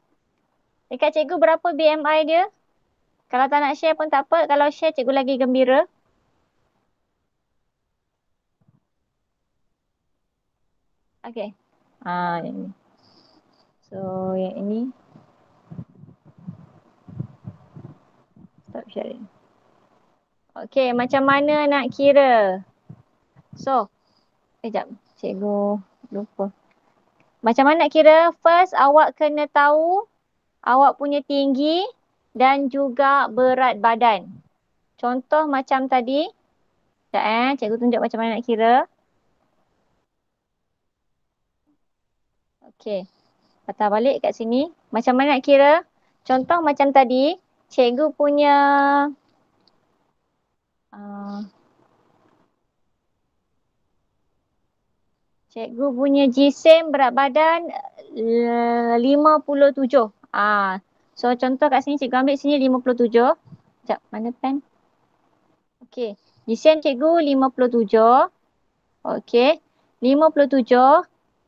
dekat cikgu berapa BMI dia? Kalau tak nak share pun tak apa. Kalau share cikgu lagi gembira. Okey. Yang ini. So, yang ini. sharing. Okey, macam mana nak kira? So, sekejap. Cikgu lupa. Macam mana nak kira? First, awak kena tahu awak punya tinggi dan juga berat badan. Contoh macam tadi. Sekejap cikgu tunjuk macam mana nak kira. Okey. Patah balik kat sini. Macam mana nak kira? Contoh macam tadi. Cikgu punya cikgu punya jisim berat badan 57. So contoh kat sini cikgu ambil sini 57. Sekejap, mana pen? Okey. Jisim cikgu 57. Okey. 57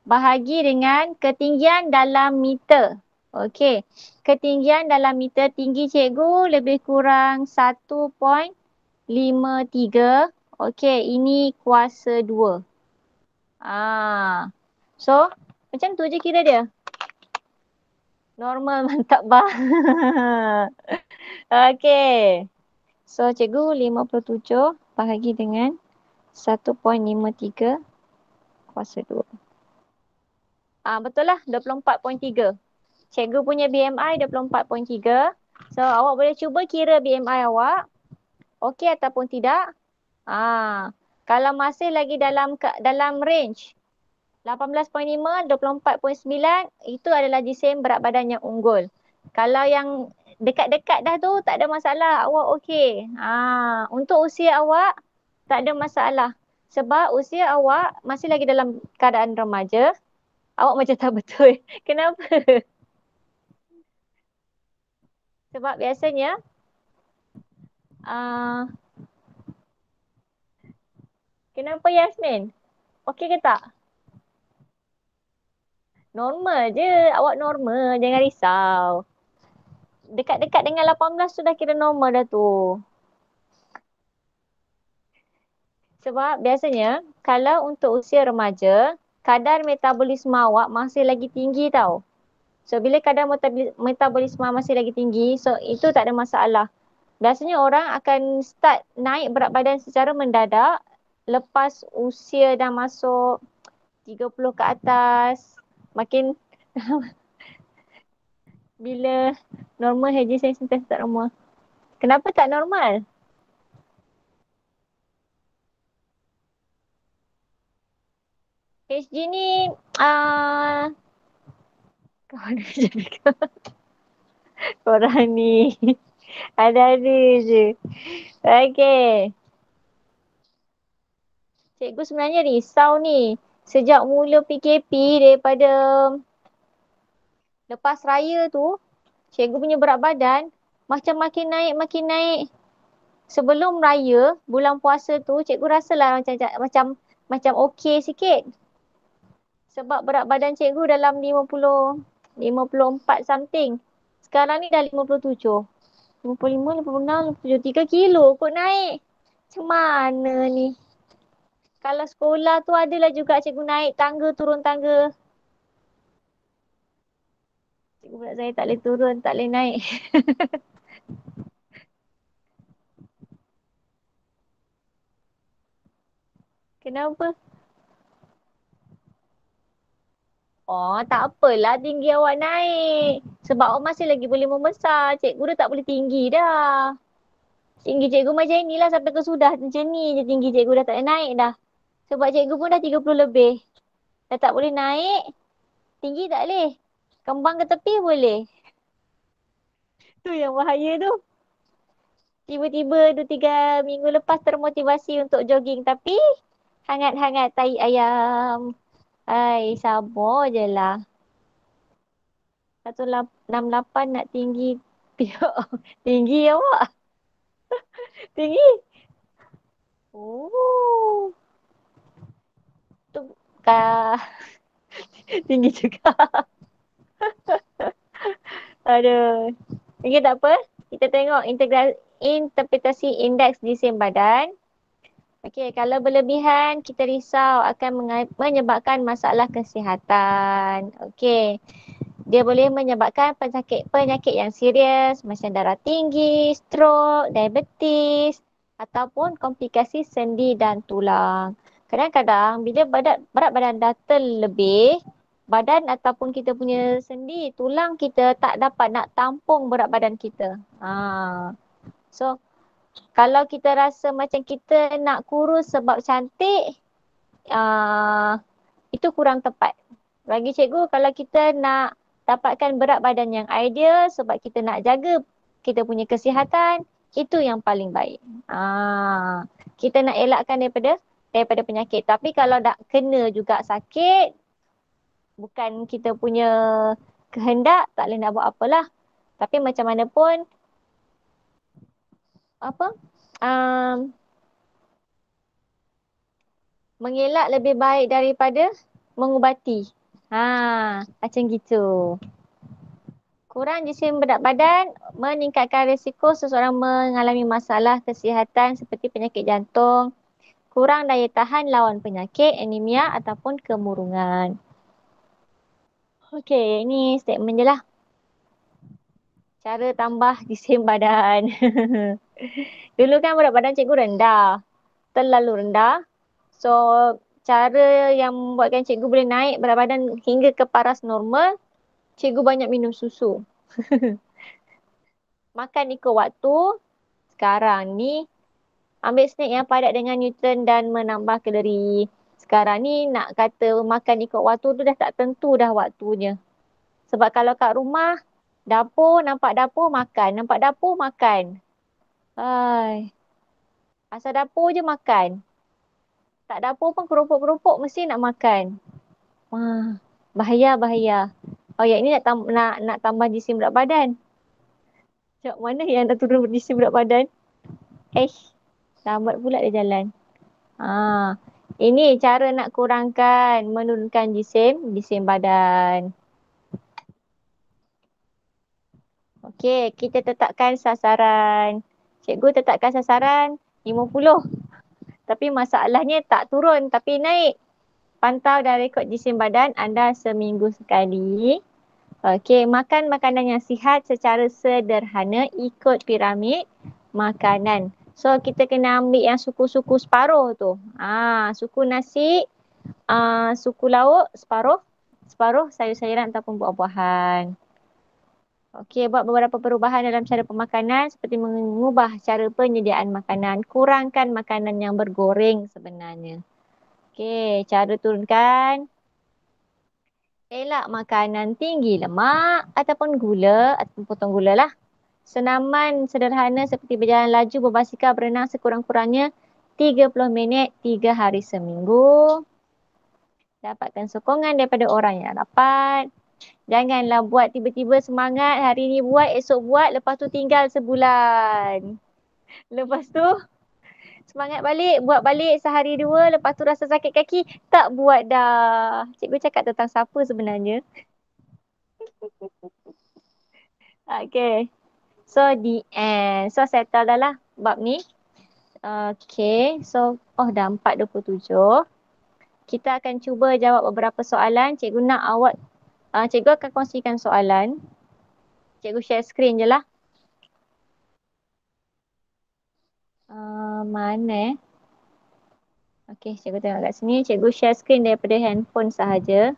bahagi dengan ketinggian dalam meter. Okey. Ketinggian dalam meter, tinggi cikgu lebih kurang 1.53. Okey, ini kuasa 2. So, macam tu je kira dia. Normal mantap bah. Okey. So, cikgu 57 bahagi dengan 1.53 kuasa 2. Betul lah, 24.3. Cikgu punya BMI 24.3. So, awak boleh cuba kira BMI awak. Okey ataupun tidak. Kalau masih lagi dalam range 18.5, 24.9, itu adalah jisim berat badan yang unggul. Kalau yang dekat-dekat dah tu tak ada masalah, awak okey. Untuk usia awak tak ada masalah. Sebab usia awak masih lagi dalam keadaan remaja. Awak macam tak betul. Kenapa? Sebab biasanya kenapa Yasmin? Okey ke tak? Normal je. Awak normal. Jangan risau. Dekat-dekat dengan 18 tu dah kira normal dah tu. Sebab biasanya kalau untuk usia remaja, kadar metabolisme awak masih lagi tinggi tau. So bila kadar metabolisme masih lagi tinggi, so itu tak ada masalah. Biasanya orang akan start naik berat badan secara mendadak lepas usia dah masuk 30 ke atas. Makin bila normal HG sentiasa tak normal. Kenapa tak normal? HG ni kau ada jadi korang ni ada-ada je. Okey. Cikgu sebenarnya risau ni. Sejak mula PKP daripada lepas raya tu, cikgu punya berat badan macam makin naik. Sebelum raya, bulan puasa tu, cikgu rasalah macam okey sikit. Sebab berat badan cikgu dalam 54 something. Sekarang ni dah 57. 55, 56, 57. 3 kilo kot naik. Macam mana ni? Kalau sekolah tu adalah juga cikgu naik tangga, turun tangga. Cikgu pula saya tak boleh turun, tak boleh naik. Kenapa? Oh, tak apalah tinggi awak naik. Sebab awak masih lagi boleh membesar. Cikgu dah tak boleh tinggi dah. Tinggi cikgu macam inilah sampai ke sudah. Macam ni je tinggi cikgu dah tak boleh naik dah. Sebab cikgu pun dah 30 lebih. Dah tak boleh naik. Tinggi tak boleh. Kembang ke tepi boleh. Tu yang bahaya tu. Tiba-tiba 2-3 minggu lepas termotivasi untuk jogging. Tapi hangat-hangat tahi ayam. Hai, sabar je lah. 168 nak tinggi. Tinggi awak. Tinggi. Oh. Tu tinggi juga. Aduh. Okay, tak apa. Kita tengok interpretasi indeks jisim badan. Okey, kalau berlebihan kita risau akan menyebabkan masalah kesihatan. Okey. Dia boleh menyebabkan penyakit yang serius macam darah tinggi, stroke, diabetes ataupun komplikasi sendi dan tulang. Kadang-kadang bila berat badan dah terlebih, badan ataupun kita punya sendi, tulang kita tak dapat nak tampung berat badan kita. So, kalau kita rasa macam kita nak kurus sebab cantik, itu kurang tepat. Bagi cikgu, kalau kita nak dapatkan berat badan yang ideal sebab kita nak jaga kita punya kesihatan, itu yang paling baik. Kita nak elakkan daripada penyakit. Tapi kalau nak kena juga sakit, bukan kita punya kehendak, tak boleh nak buat apalah. Tapi macam mana pun, mengelak lebih baik daripada mengubati. Macam gitu. Kurang jisim berat badan meningkatkan risiko seseorang mengalami masalah kesihatan seperti penyakit jantung, kurang daya tahan lawan penyakit, anemia ataupun kemurungan. Okey, ini statement je lah. Cara tambah jisim badan. Dulu kan berat badan cikgu rendah. Terlalu rendah. So, cara yang membuatkan cikgu boleh naik berat badan hingga ke paras normal, cikgu banyak minum susu. Makan ikut waktu. Sekarang ni, ambil snack yang padat dengan nutrien dan menambah kalori. Sekarang ni nak kata makan ikut waktu tu dah tak tentu dah waktunya. Sebab kalau kat rumah, dapur, nampak dapur makan. Nampak dapur makan. Hai. Asal dapur je makan. Tak dapur pun keropok-keropok mesti nak makan. Bahaya. Oh ya, ini nak tambah jisim berat badan. Macam mana yang dah turun jisim berat badan? Lambat pula dia jalan. Ini cara nak kurangkan, menurunkan jisim badan. Okey, kita tetapkan sasaran. Cikgu tetapkan sasaran 50. Tapi masalahnya tak turun tapi naik. Pantau dan rekod jisim badan anda seminggu sekali. Okey, makan makanan yang sihat secara sederhana ikut piramid makanan. So, kita kena ambil yang suku-suku separuh tu. Suku nasi, suku lauk separuh, separuh sayur-sayuran ataupun buah-buahan. Okey, buat beberapa perubahan dalam cara pemakanan seperti mengubah cara penyediaan makanan, kurangkan makanan yang bergoreng sebenarnya. Okey, cara turunkan. Elak makanan tinggi lemak ataupun gula ataupun potong gula lah. Senaman sederhana seperti berjalan laju, berbasikal, berenang sekurang-kurangnya 30 minit 3 hari seminggu. Dapatkan sokongan daripada orang yang rapat. Janganlah buat tiba-tiba semangat, hari ni buat, esok buat, lepas tu tinggal sebulan. Lepas tu semangat balik, buat balik sehari dua, lepas tu rasa sakit kaki, tak buat dah. Cikgu cakap tentang siapa sebenarnya? Okay. So, the end. So, settle dah lah bab ni. Okay. So, dah 4:27. Kita akan cuba jawab beberapa soalan. Cikgu nak awak, cikgu akan kongsikan soalan. Cikgu share screen je lah. Mana Okay, cikgu tengok kat sini. Cikgu share screen daripada handphone sahaja.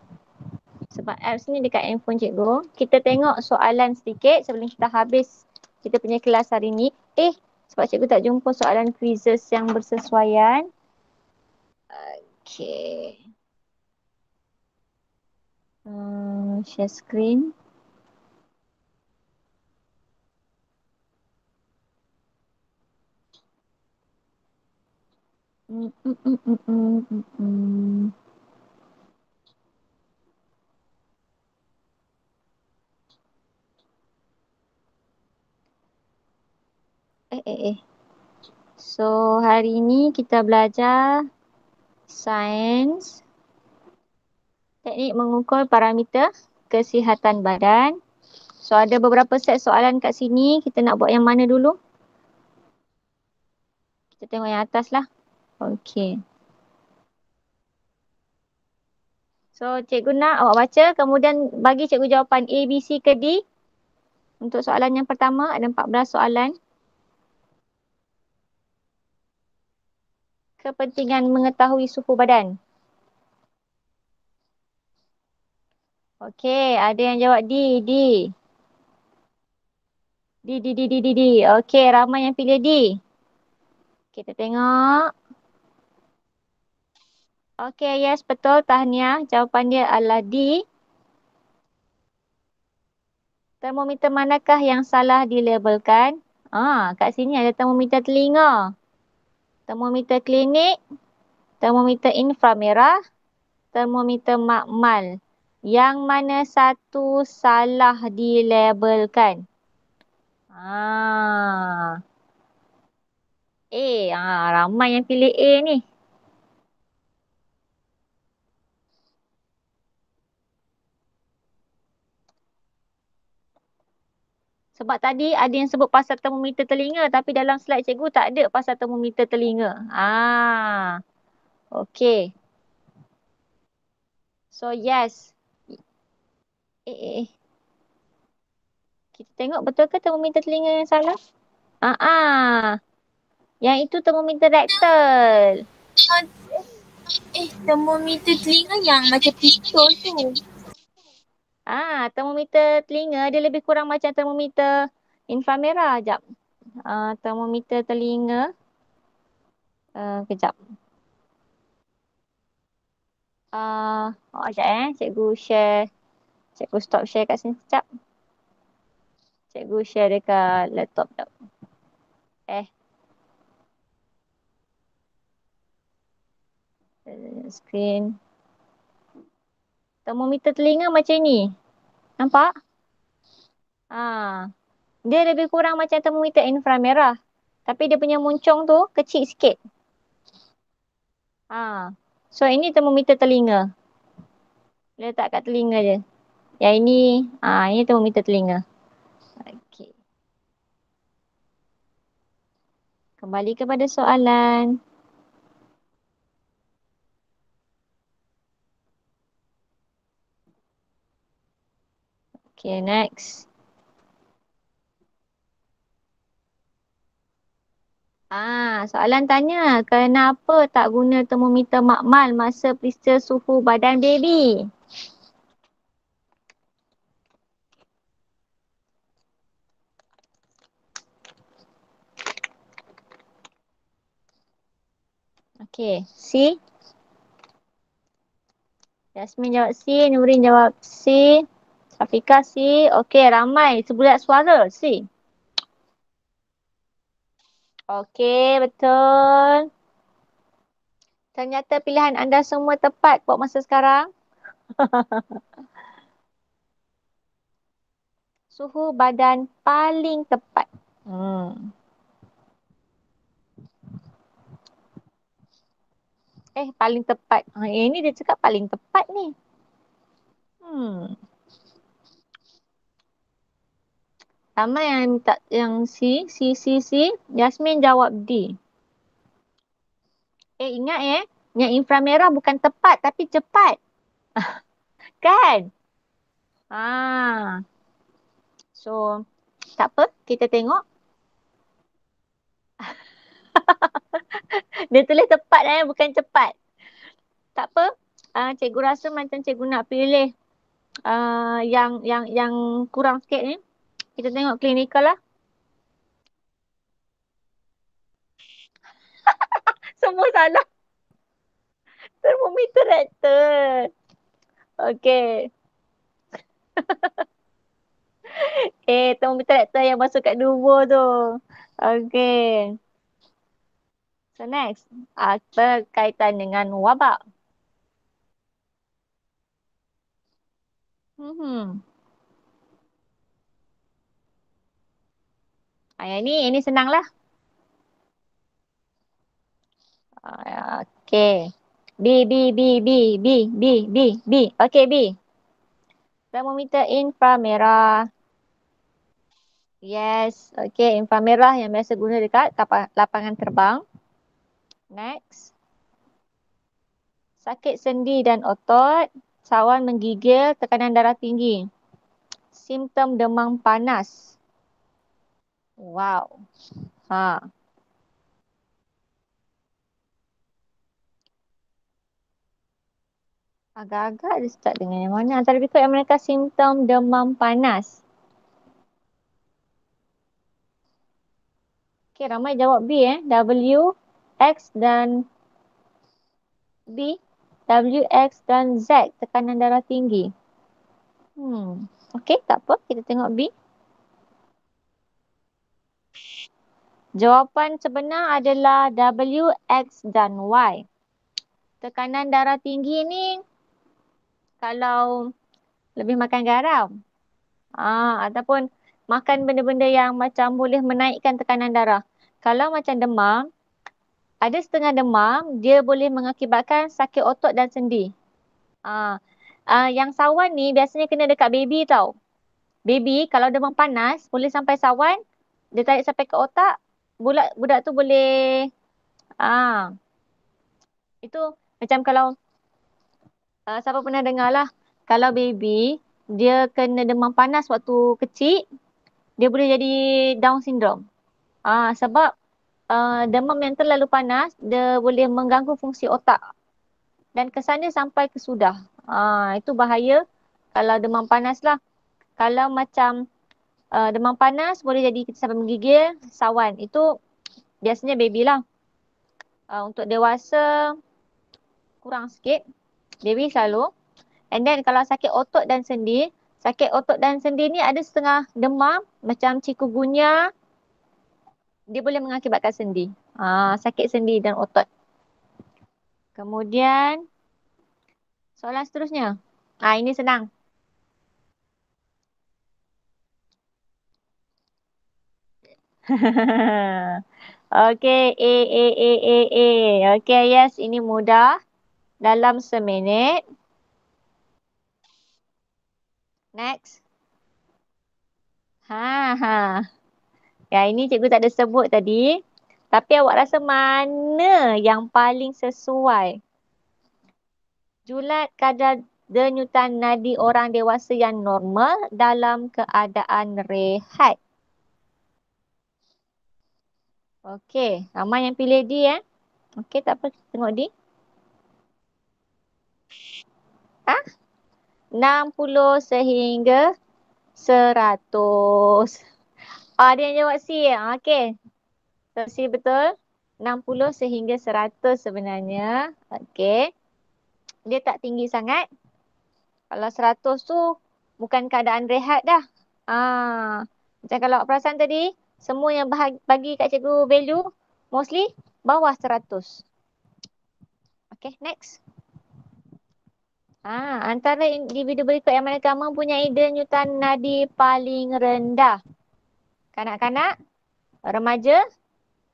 Sebab apps ni dekat handphone cikgu. Kita tengok soalan sedikit sebelum kita habis kita punya kelas hari ni. Sebab cikgu tak jumpa soalan quizzes yang bersesuaian. Okay. Share screen. So, hari ni kita belajar sains, teknik mengukur parameter kesihatan badan. So, ada beberapa set soalan kat sini. Kita nak buat yang mana dulu? Kita tengok yang atas lah. Okay. So, cikgu nak awak baca, kemudian bagi cikgu jawapan A, B, C ke D. Untuk soalan yang pertama, ada 14 soalan. Kepentingan mengetahui suhu badan. Okey, ada yang jawab D, D. D. Okey, ramai yang pilih D. Kita tengok. Okey, yes, betul. Tahniah. Jawapan dia adalah D. Termometer manakah yang salah dilabelkan? Kat sini ada termometer telinga. Termometer klinik. Termometer inframerah. Termometer makmal. Yang mana satu salah dilabelkan? Ramai yang pilih A ni. Sebab tadi ada yang sebut pasal termometer telinga tapi dalam slide cikgu tak ada pasal termometer telinga. Okay. So yes. Kita tengok betul ke termometer telinga yang salah? Yang itu termometer rektal. Termometer telinga yang macam pistol tu. Termometer telinga dia lebih kurang macam termometer inframerah. Sekejap. Termometer telinga. Kejap. Sekejap Cikgu share. Cikgu stop share kat sini sekejap. Cikgu share dekat laptop sekejap. Screen. Termometer telinga macam ni. Nampak? Dia lebih kurang macam termometer inframerah. Tapi dia punya muncung tu kecil sikit. So ini termometer telinga. Letak kat telinga je. Yang ini termometer telinga. Okey. Kembali kepada soalan. Okay, next. Soalan tanya, kenapa tak guna termometer makmal masa periksa suhu badan baby? Okay, C. Yasmin jawab C, Nurin jawab C. Safika C. Okay, ramai. Sebulat suara C. Okay, betul. Ternyata pilihan anda semua tepat buat masa sekarang. Suhu badan paling tepat. Paling tepat. Ini dia cakap paling tepat ni. Ramai yang minta yang C. Yasmin jawab D. Ingat yang inframerah bukan tepat tapi cepat. Kan? So, tak apa. Kita tengok. Dia tulis tepat bukan cepat. Tak apa. Cikgu rasa macam cikgu nak pilih yang kurang sikit ni. Kita tengok klinikal lah. Semua salah. Termometer rektal. Okay. Termometer rektal yang masuk kat dubur tu. Okay. So next. Berkaitan dengan wabak. Yang ini senang lah. Okay. B. Okay, B. Termometer inframerah. Yes. Okay, inframerah yang biasa guna dekat lapangan terbang. Next. Sakit sendi dan otot. Sawan menggigil, tekanan darah tinggi. Simptom demam panas. Wow. Ha. Agak-agak dia start dengan yang mana? Antara berikut yang mereka simptom demam panas. Okey, ramai jawab B W, X dan B. W, X dan Z. Tekanan darah tinggi. Okey, tak apa. Kita tengok B. Jawapan sebenar adalah W, X dan Y. Tekanan darah tinggi ni kalau lebih makan garam. Ataupun makan benda-benda yang macam boleh menaikkan tekanan darah. Kalau macam demam, ada setengah demam, dia boleh mengakibatkan sakit otot dan sendi. Yang sawan ni biasanya kena dekat baby tau. Baby kalau demam panas, boleh sampai sawan, dia tarik sampai ke otak, budak tu boleh, itu macam kalau, siapa pernah dengar lah, kalau baby, dia kena demam panas waktu kecil, dia boleh jadi Down syndrome. Sebab demam yang terlalu panas, dia boleh mengganggu fungsi otak. Dan kesannya sampai ke sudah. Itu bahaya kalau demam panas lah. Kalau macam demam panas, boleh jadi kita sampai menggigil, sawan. Itu biasanya baby lah. Untuk dewasa, kurang sikit. Baby selalu. And then kalau sakit otot dan sendi, sakit otot dan sendi ni ada setengah demam, macam chikungunya, dia boleh mengakibatkan sendi. Sakit sendi dan otot. Kemudian, soalan seterusnya. Ini senang. Okey, A. Okey, yes, ini mudah. Dalam seminit. Next. Ya, ini cikgu tak ada sebut tadi. Tapi awak rasa mana yang paling sesuai? Julat kadar denyutan nadi orang dewasa yang normal dalam keadaan rehat. Okey, ramai yang pilih D Okey, tak apa, kita tengok D. 60 sehingga 100. Ada yang jawab C. Okey. So, C betul. 60 sehingga 100 sebenarnya. Okey. Dia tak tinggi sangat. Kalau 100 tu bukan keadaan rehat dah. Macam kalau awak perasan tadi, semua yang bagi kat cikgu value, mostly bawah 100. Okay, next. Antara individu berikut yang manakah mempunyai denyutan nadi paling rendah? Kanak-kanak, remaja,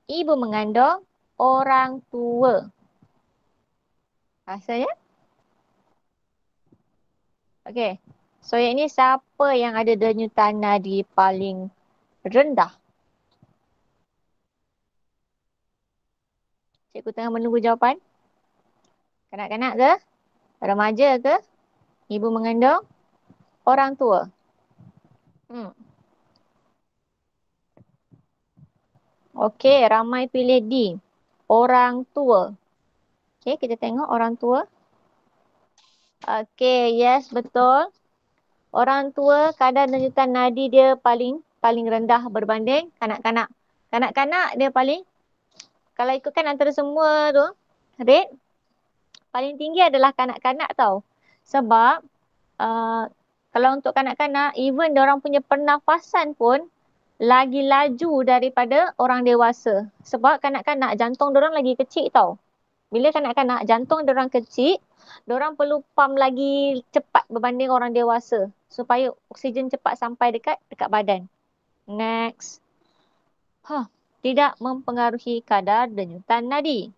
ibu mengandung, orang tua. Rasanya? Okey. So yang ini siapa yang ada denyutan nadi paling rendah? Cikgu tengah menunggu jawapan. Kanak-kanak ke? Remaja ke? Ibu mengandung? Orang tua? Okey, ramai pilih D. Orang tua. Okey, kita tengok orang tua. Okey, yes, betul. Orang tua kadar denyutan nadi dia paling rendah berbanding kanak-kanak. Kanak-kanak dia kalau ikutkan antara semua tu, rate paling tinggi adalah kanak-kanak tau. Sebab kalau untuk kanak-kanak, even diorang punya pernafasan pun lagi laju daripada orang dewasa. Sebab kanak-kanak jantung diorang lagi kecil tau. Bila kanak-kanak jantung diorang kecil, diorang perlu pump lagi cepat berbanding orang dewasa supaya oksigen cepat sampai dekat badan. Next. Tidak mempengaruhi kadar denyutan nadi.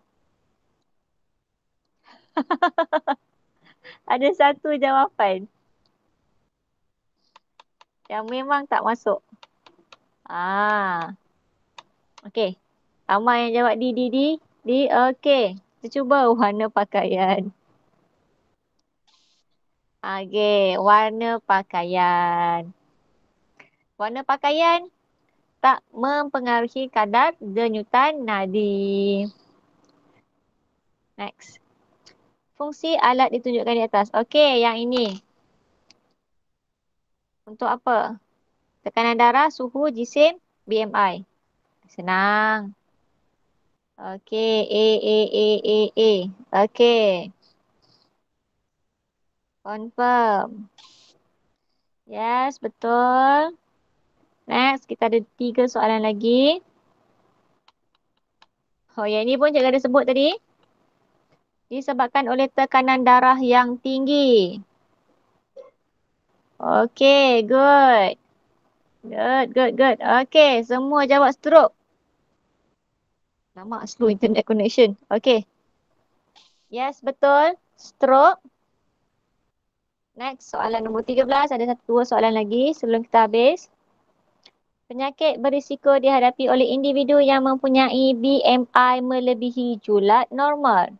Ada satu jawapan yang memang tak masuk. Okey. Ramai yang jawab D. Okey. Kita cuba warna pakaian. Okay, warna pakaian. Warna pakaian tak mempengaruhi kadar denyutan nadi. Next. Fungsi alat ditunjukkan di atas. Okey, yang ini. Untuk apa? Tekanan darah, suhu, jisim, BMI. Senang. Okey, A. Okey. Confirm. Yes, betul. Next, kita ada 3 soalan lagi. Oh, yang ini pun cikgu ada sebut tadi. Disebabkan oleh tekanan darah yang tinggi. Okey, good. Good. Okey, semua jawab stroke. Lama slow internet connection. Okey. Yes, betul. Stroke. Next, soalan nombor 13. Ada 2 soalan lagi sebelum kita habis. Penyakit berisiko dihadapi oleh individu yang mempunyai BMI melebihi julat normal.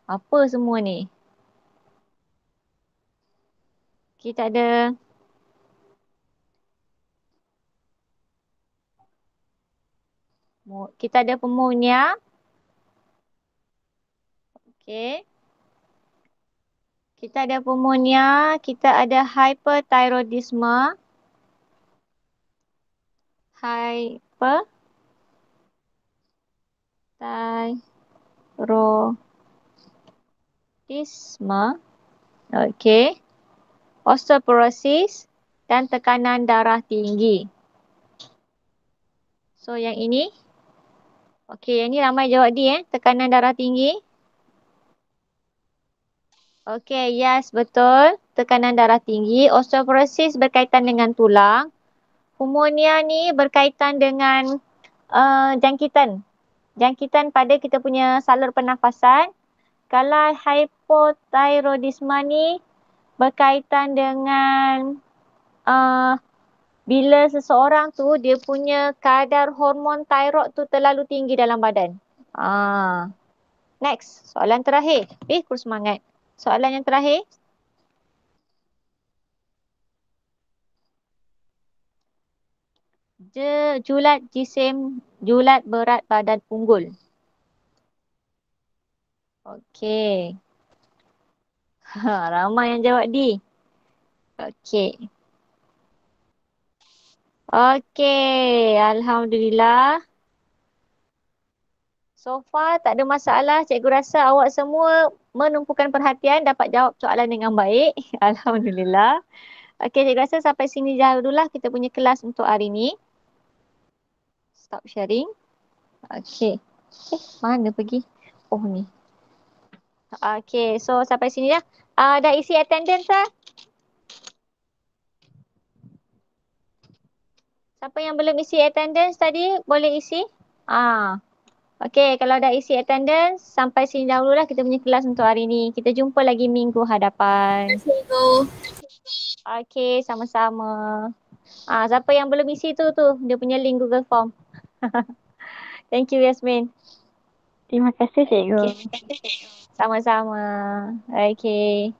Apa semua ni? Kita ada pneumonia. Okey. Kita ada pneumonia, kita ada hyperthyroidisme. Hyperthyroidisme. Okey. Osteoporosis dan tekanan darah tinggi. So yang ini. Okey, yang ni ramai jawab D tekanan darah tinggi. Okey, yes, betul. Tekanan darah tinggi. Osteoporosis berkaitan dengan tulang. Pneumonia ni berkaitan dengan jangkitan. Jangkitan pada kita punya salur pernafasan. Kalau hypothyroidisme ni berkaitan dengan bila seseorang tu dia punya kadar hormon thyroid tu terlalu tinggi dalam badan. Next, soalan terakhir. Kurus semangat. Soalan yang terakhir. Julat jisim, julat berat badan unggul. Okey. Ramai yang jawab D. Okey. Okey, Alhamdulillah. So far tak ada masalah. Cikgu rasa awak semua menumpukan perhatian, dapat jawab soalan dengan baik. Alhamdulillah. Okey, cikgu rasa sampai sini dahululah kita punya kelas untuk hari ni. Stop sharing. Okey. Mana pergi? Oh ni. Okey, so sampai sini dah. Dah isi attendance lah. Siapa yang belum isi attendance tadi, boleh isi? Okey, kalau dah isi attendance, sampai sini dahululah kita punya kelas untuk hari ni. Kita jumpa lagi minggu hadapan. Terima kasih, Cikgu. Okey, sama-sama. Siapa yang belum isi tu, dia punya link Google Form. Thank you, Yasmin. Terima kasih, Cikgu. Okay. Sama-sama. Okey.